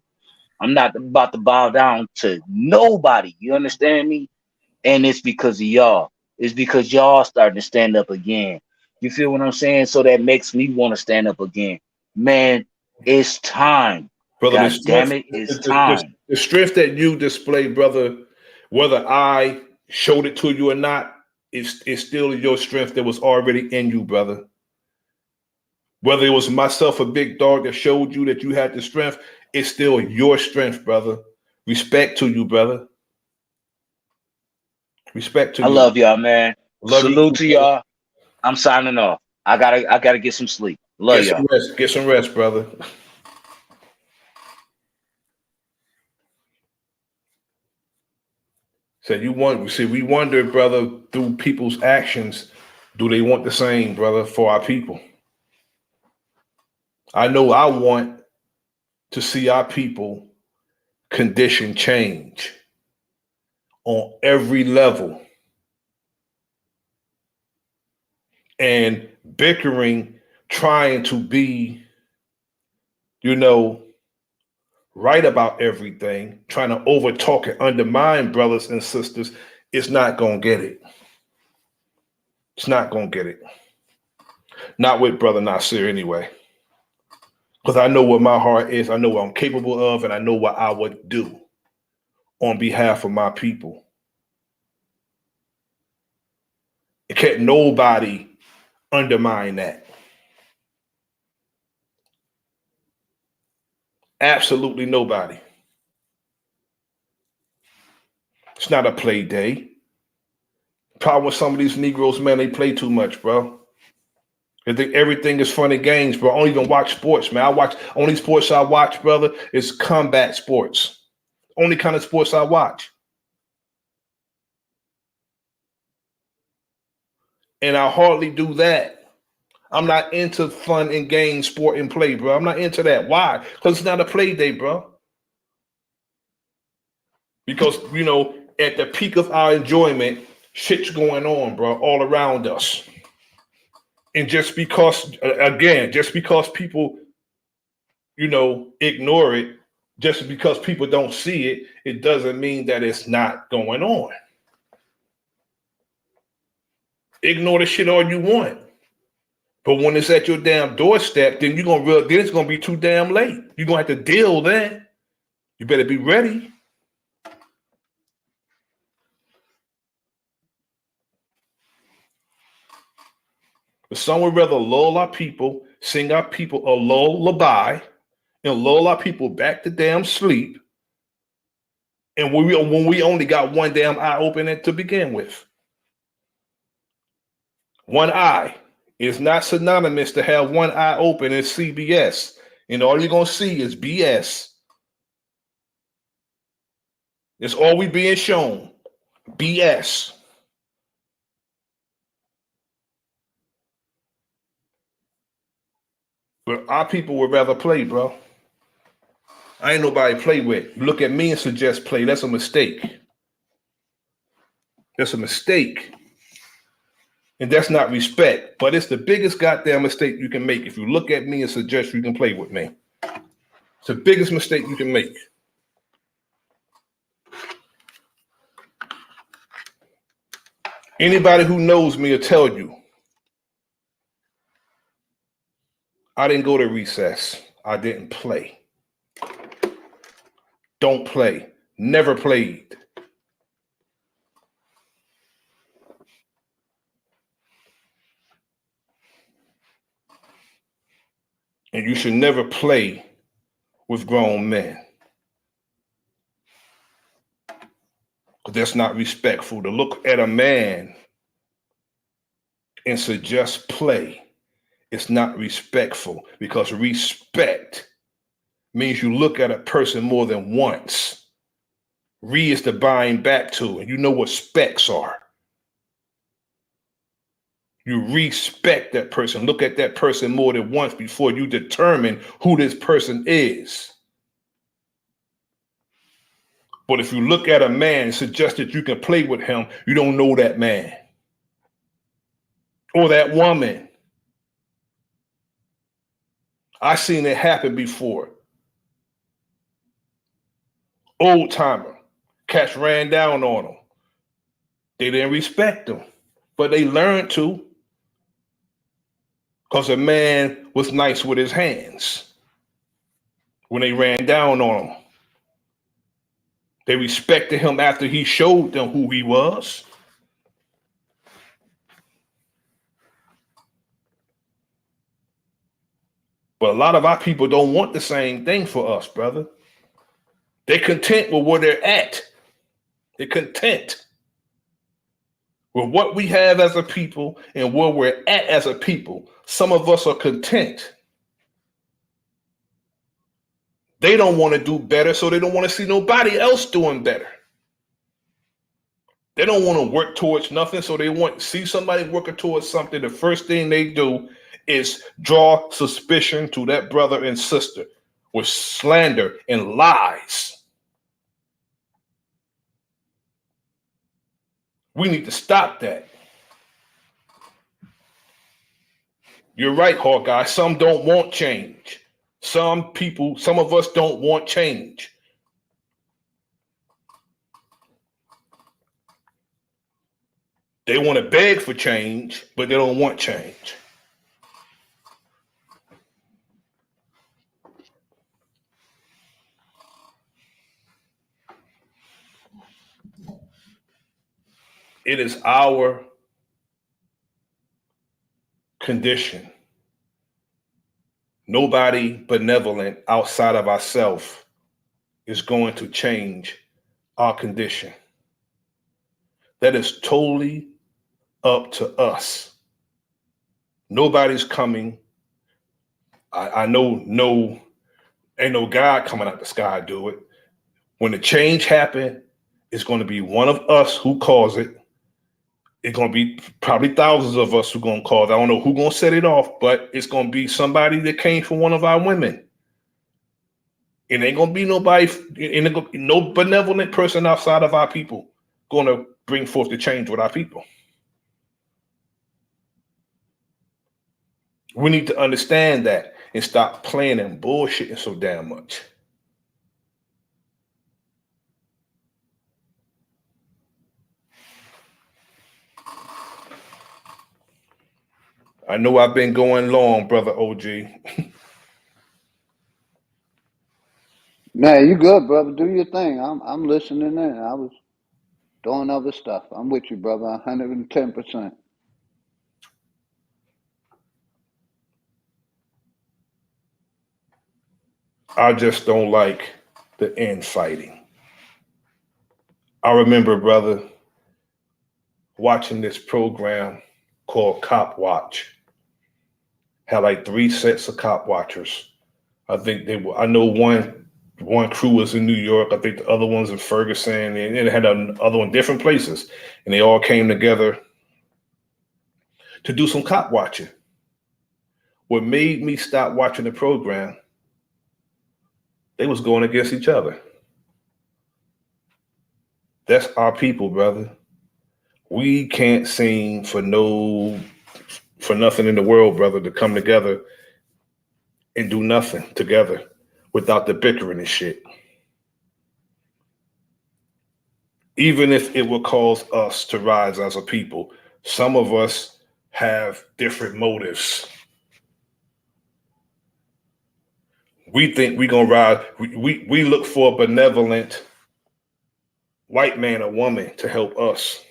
I'm not about to bow down to nobody. You understand me? And it's because of y'all. It's because y'all starting to stand up again. You feel what I'm saying? So that makes me want to stand up again. Man, it's time. Brother, God damn it, it's time. The strength that you display, brother, whether I showed it to you or not, it's still your strength that was already in you, brother. Whether it was myself, a big dog, that showed you that you had the strength, it's still your strength, brother. Respect to you, brother. Respect to you. I love y'all, man. Salute to y'all. I'm signing off. I gotta get some sleep. Love y'all. Get some rest, brother. So we wonder, brother, through people's actions, do they want the same, brother, for our people? I know I want to see our people condition change on every level. And bickering, trying to be, right about everything, trying to overtalk and undermine brothers and sisters, it's not going to get it. It's not going to get it. Not with Brother Nasir anyway. Because I know what my heart is. I know what I'm capable of, and I know what I would do on behalf of my people. It can't nobody undermine that. Absolutely nobody. It's not a play day. Problem with some of these Negroes, man, they play too much, bro. They think everything is fun and games, bro. I don't even watch sports, man. Only sports I watch, brother, is combat sports. Only kind of sports I watch. And I hardly do that. I'm not into fun and games, sport and play, bro. I'm not into that. Why? Because it's not a play day, bro. Because, at the peak of our enjoyment, shit's going on, bro, all around us. And just because people, ignore it, just because people don't see it, it doesn't mean that it's not going on. Ignore the shit all you want. But when it's at your damn doorstep, then then it's gonna be too damn late. You're gonna have to deal then. You better be ready. But some would rather lull our people, sing our people a lullaby, and lull our people back to damn sleep. And when we only got one damn eye open to begin with. One eye is not synonymous to have one eye open in CBS. And all you're going to see is BS. It's all we being shown. BS. But our people would rather play, bro. I ain't nobody to play with. You look at me and suggest play. That's a mistake. That's a mistake. And that's not respect. But it's the biggest goddamn mistake you can make if you look at me and suggest you can play with me. It's the biggest mistake you can make. Anybody who knows me will tell you, I didn't go to recess. I didn't play. Don't play. Never played. And you should never play with grown men. Because that's not respectful. To look at a man and suggest play, it's not respectful. Because respect means you look at a person more than once. Re is to bind back to, and you know what specs are. You respect that person. Look at that person more than once before you determine who this person is. But if you look at a man and suggest that you can play with him, you don't know that man or that woman. I seen it happen before. Old timer, cats ran down on them. They didn't respect them, but they learned to. Because a man was nice with his hands when they ran down on him. They respected him after he showed them who he was. But a lot of our people don't want the same thing for us, brother. They're content with where they're at. They're content with what we have as a people and where we're at as a people. Some of us are content. They don't want to do better, so they don't want to see nobody else doing better. They don't want to work towards nothing, so they want to see somebody working towards something. The first thing they do is draw suspicion to that brother and sister with slander and lies. We need to stop that. You're right, Hawkeye. Some don't want change. Some of us don't want change. They want to beg for change, but they don't want change. It is our condition. Nobody benevolent outside of ourselves is going to change our condition. That is totally up to us. Nobody's coming. I know ain't no God coming out the sky to do it. When the change happen, it's going to be one of us who cause it. It's going to be probably thousands of us who going to cause it. I don't know who's going to set it off, but it's going to be somebody that came from one of our women. It ain't going to be nobody, no benevolent person outside of our people going to bring forth the change with our people. We need to understand that and stop playing and bullshitting so damn much. I know I've been going long, brother OG. Man, you good, brother. Do your thing. I'm listening in. I was doing other stuff. I'm with you, brother. 110%. I just don't like the infighting. I remember, brother, watching this program called Cop Watch. Had like 3 sets of cop watchers. I think I know one crew was in New York. I think the other one's in Ferguson, and it had another one different places. And they all came together to do some cop watching. What made me stop watching the program, they was going against each other. That's our people, brother. We can't seem for nothing in the world, brother, to come together and do nothing together without the bickering and shit. Even if it will cause us to rise as a people, some of us have different motives. We think we're gonna rise. We look for a benevolent white man or woman to help us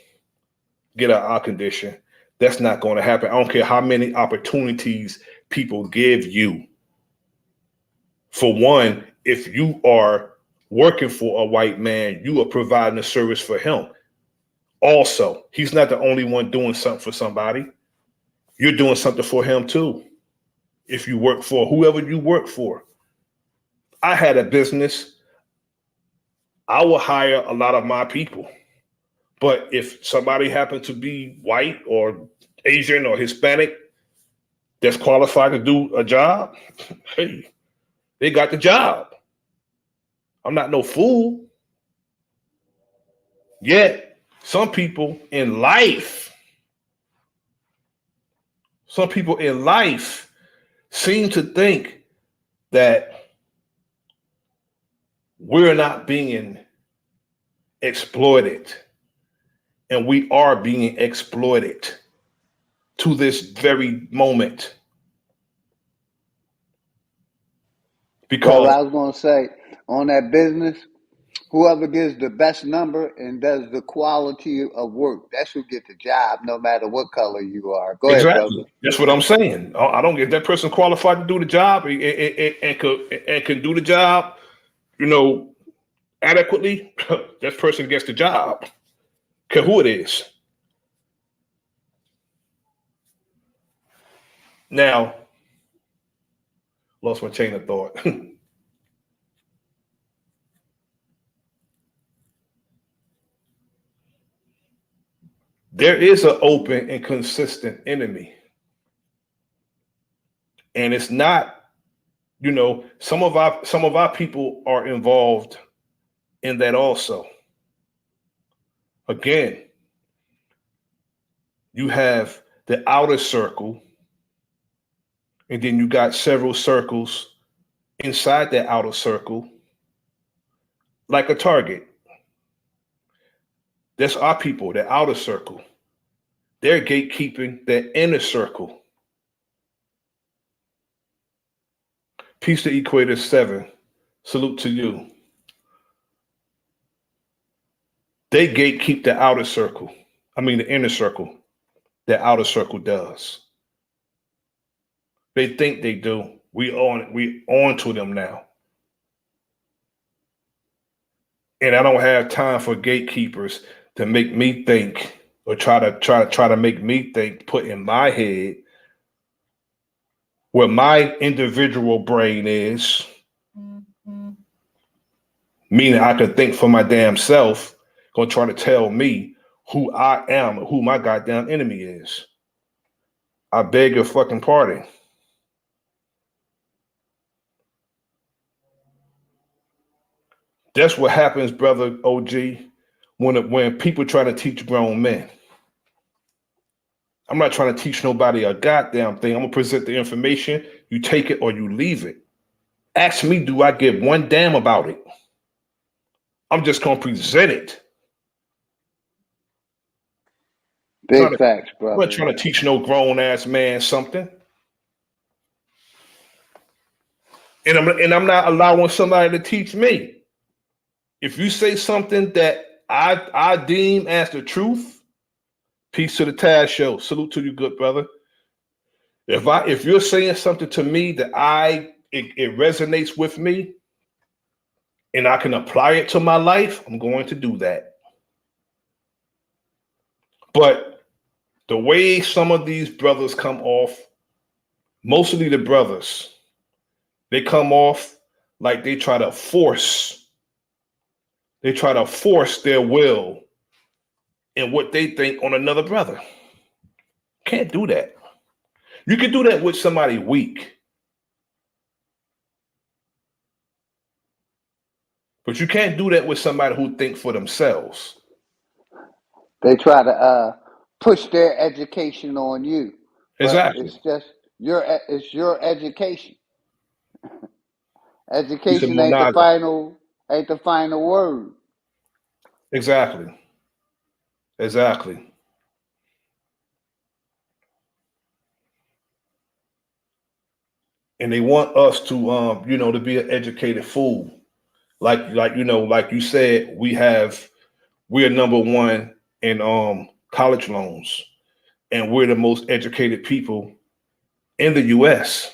get out our condition. That's not going to happen. I don't care how many opportunities people give you. For one, if you are working for a white man, you are providing a service for him. Also, he's not the only one doing something for somebody. You're doing something for him too. If you work for whoever you work for. I had a business. I will hire a lot of my people. But if somebody happened to be white or Asian or Hispanic that's qualified to do a job, hey, they got the job. I'm not no fool. Yet, some people in life seem to think that we're not being exploited. And we are being exploited to this very moment. Well, Because I was going to say, on that business, whoever gives the best number and does the quality of work, that's who gets the job, no matter what color you are. Go ahead, brother. exactly, that's what I'm saying. I don't get that person qualified to do the job and can do the job, adequately. That person gets the job. Care who it is. Now, lost my chain of thought. There is an open and consistent enemy. And it's not, some of our people are involved in that also. Again, you have the outer circle, and then you got several circles inside that outer circle, like a target. That's our people, the outer circle. They're gatekeeping the inner circle. Peace to Equator 7. Salute to you. They gatekeep the outer circle. I mean, the inner circle, the outer circle does. They think they do. We on to them now. And I don't have time for gatekeepers to make me think or try to make me think, put in my head where my individual brain is, meaning I can think for my damn self, gonna try to tell me who I am and who my goddamn enemy is. I beg your fucking pardon. That's what happens, brother OG, when people try to teach grown men. I'm not trying to teach nobody a goddamn thing. I'm gonna present the information. You take it or you leave it. Ask me, do I give one damn about it? I'm just gonna present it. Big facts, I'm not brother. trying to teach no grown ass man something. And I'm not allowing somebody to teach me. If you say something that I deem as the truth, peace to the Taz show. Salute to you, good brother. If you're saying something to me that it resonates with me and I can apply it to my life, I'm going to do that. But the way some of these brothers come off, mostly the brothers, they come off like they try to force their will and what they think on another brother. Can't do that. You can do that with somebody weak, but you can't do that with somebody who thinks for themselves. They try to push their education on you, but Exactly. it's just your education. He's a Education ain't monogamous. the final word. Exactly. And they want us to to be an educated fool. Like you said, we're number one in college loans, and we're the most educated people in the US.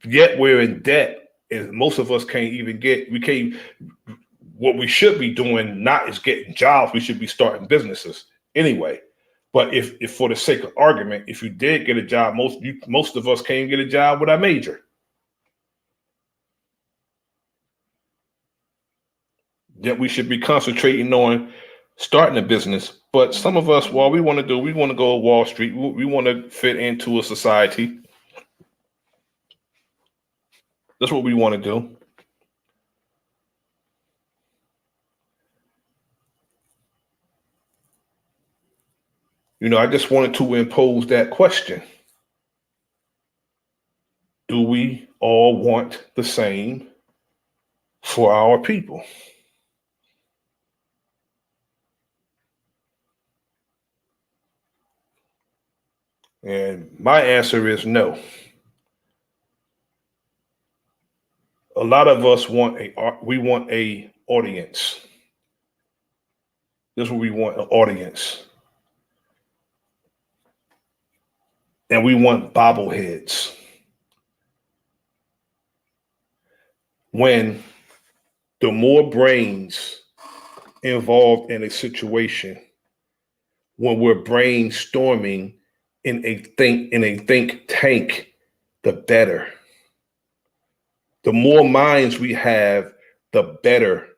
Yet we're in debt, and most of us can't even what we should be doing not is getting jobs. We should be starting businesses anyway. But if for the sake of argument, if you did get a job, most of us can't get a job with our major. Yet we should be concentrating on starting a business. But some of us, we want to go to Wall Street. We want to fit into a society. That's what we want to do. I just wanted to impose that question. Do we all want the same for our people? And my answer is no. A lot of us want a audience. This is what we want, an audience. And we want bobbleheads. When the more brains involved in a situation, when we're brainstorming in a think tank, the better. The more minds we have, the better.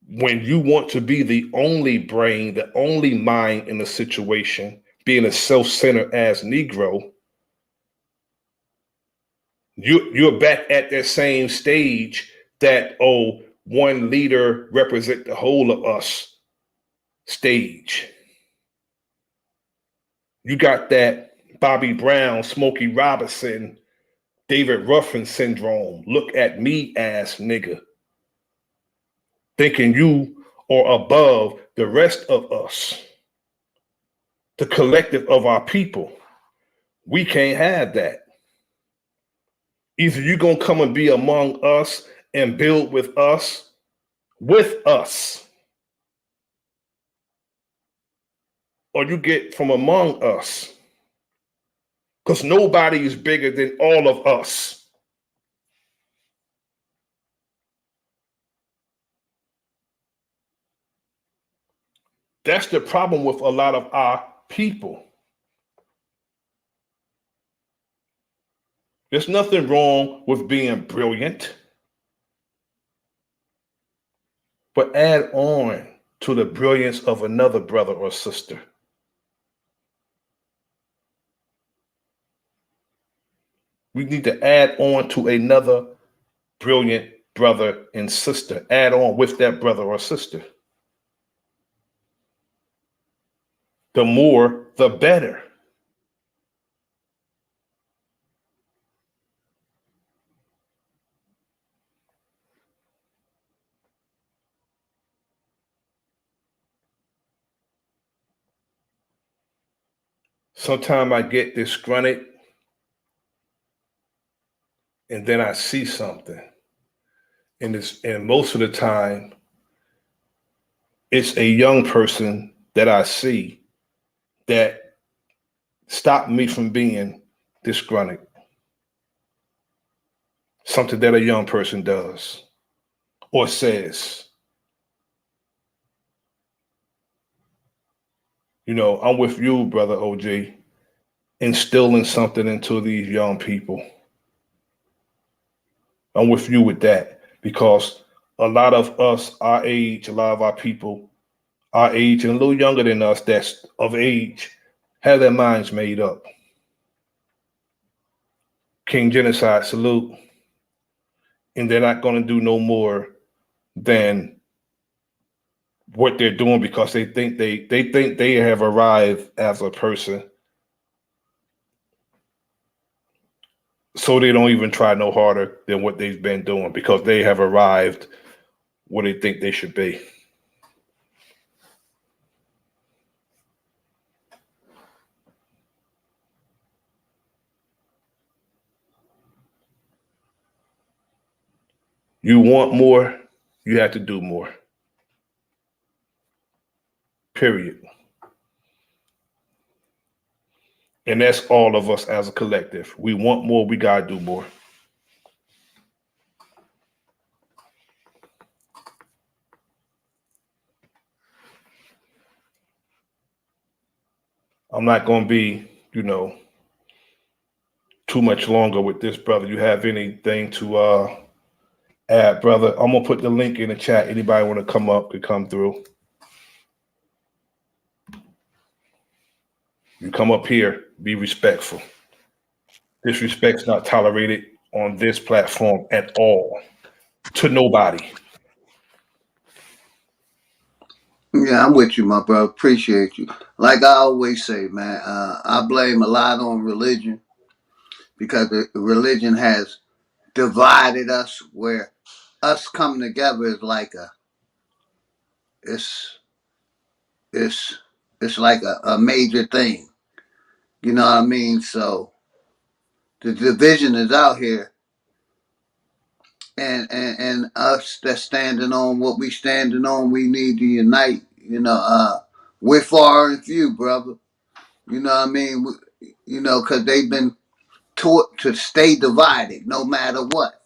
When you want to be the only brain, the only mind in a situation, being a self-centered ass Negro, you're back at that same stage that one leader represent the whole of us stage. You got that Bobby Brown, Smokey Robinson, David Ruffin syndrome. Look at me, ass nigga. Thinking you are above the rest of us, the collective of our people. We can't have that. Either you're going to come and be among us and build with us, or you get from among us. Because nobody is bigger than all of us. That's the problem with a lot of our people. There's nothing wrong with being brilliant, but add on to the brilliance of another brother or sister. We need to add on to another brilliant brother and sister. Add on with that brother or sister. The more, the better. Sometimes I get disgruntled and then I see something. And most of the time, it's a young person that I see that stopped me from being disgruntled. Something that a young person does or says. You know, I'm with you, brother OG, instilling something into these young people. I'm with you with that because a lot of us, our age, a lot of our people, our age and a little younger than us that's of age, have their minds made up. King Genocide, salute. And they're not going to do no more than what they're doing because they think they have arrived as a person. So they don't even try no harder than what they've been doing because they have arrived where they think they should be. You want more, you have to do more. Period. And that's all of us as a collective. We want more, we gotta do more. I'm not gonna be, too much longer with this, brother. You have anything to add, brother? I'm gonna put the link in the chat. Anybody want to come up could come through. You come up here, be respectful. Disrespect's not tolerated on this platform at all. To nobody. Yeah, I'm with you, my brother. Appreciate you. Like I always say, man, I blame a lot on religion because the religion has divided us where us coming together is like it's it's it's like a major thing. You know what I mean? So the division is out here and us that's standing on what we standing on, we need to unite. We're far and few, brother. You know what I mean? Because they've been taught to stay divided no matter what.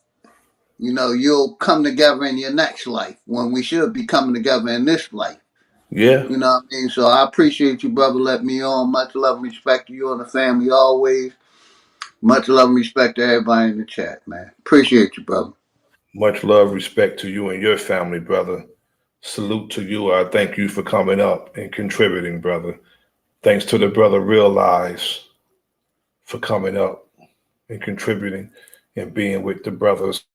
You'll come together in your next life when we should be coming together in this life. Yeah. You know what I mean? So I appreciate you, brother, letting me on. Much love and respect to you and the family always. Much love and respect to everybody in the chat, man. Appreciate you, brother. Much love, respect to you and your family, brother. Salute to you. I thank you for coming up and contributing, brother. Thanks to the brother Realize for coming up and contributing and being with the brothers.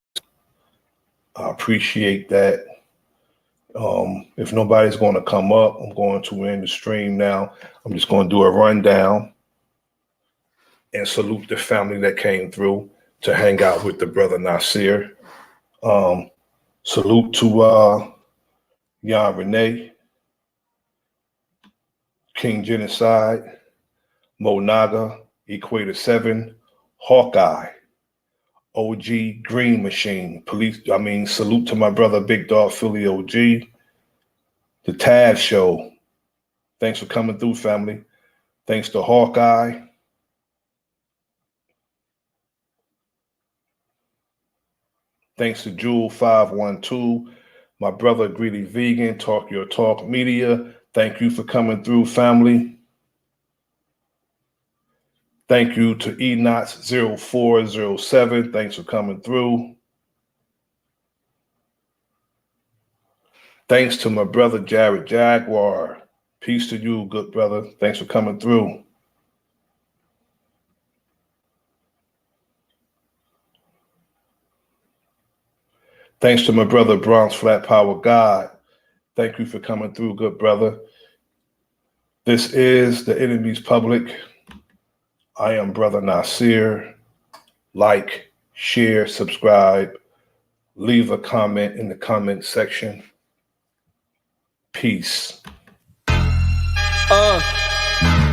I appreciate that. If nobody's going to come up, I'm going to end the stream now. I'm just going to do a rundown and salute the family that came through to hang out with the brother Nasir. Salute to Jan Renee, King Genocide, Mo Naga, Equator 7, Hawkeye, OG Green Machine, salute to my brother Big Dog Philly OG, the Tav Show, Thanks for coming through, family. Thanks to Hawkeye. Thanks to Jewel 512. My brother Greedy Vegan, Talk Your Talk Media. Thank you for coming through, family. Thank you to Enots0407. Thanks for coming through. Thanks to my brother Jared Jaguar. Peace to you, good brother. Thanks for coming through. Thanks to my brother Bronx Flat Power God. Thank you for coming through, good brother. This is The Enemy's Public. I am Bro.Nasir. Like, share, subscribe. Leave a comment in the comment section. Peace.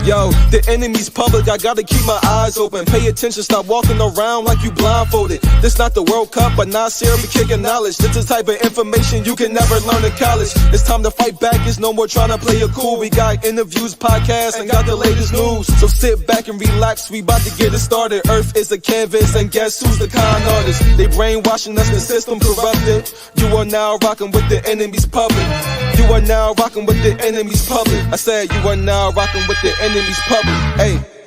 Yo, the enemy's public, I gotta keep my eyes open. Pay attention, stop walking around like you blindfolded. This not the World Cup, but Nasir be kicking knowledge. This is the type of information you can never learn in college. It's time to fight back, it's no more trying to play it cool. We got interviews, podcasts, and got the latest news. So sit back and relax, we about to get it started. Earth is a canvas, and guess who's the con artist? They brainwashing us, the system corrupted. You are now rocking with the enemy's public. You are now rocking with the enemy's public. I said you are now rocking with the enemy's public. Hey.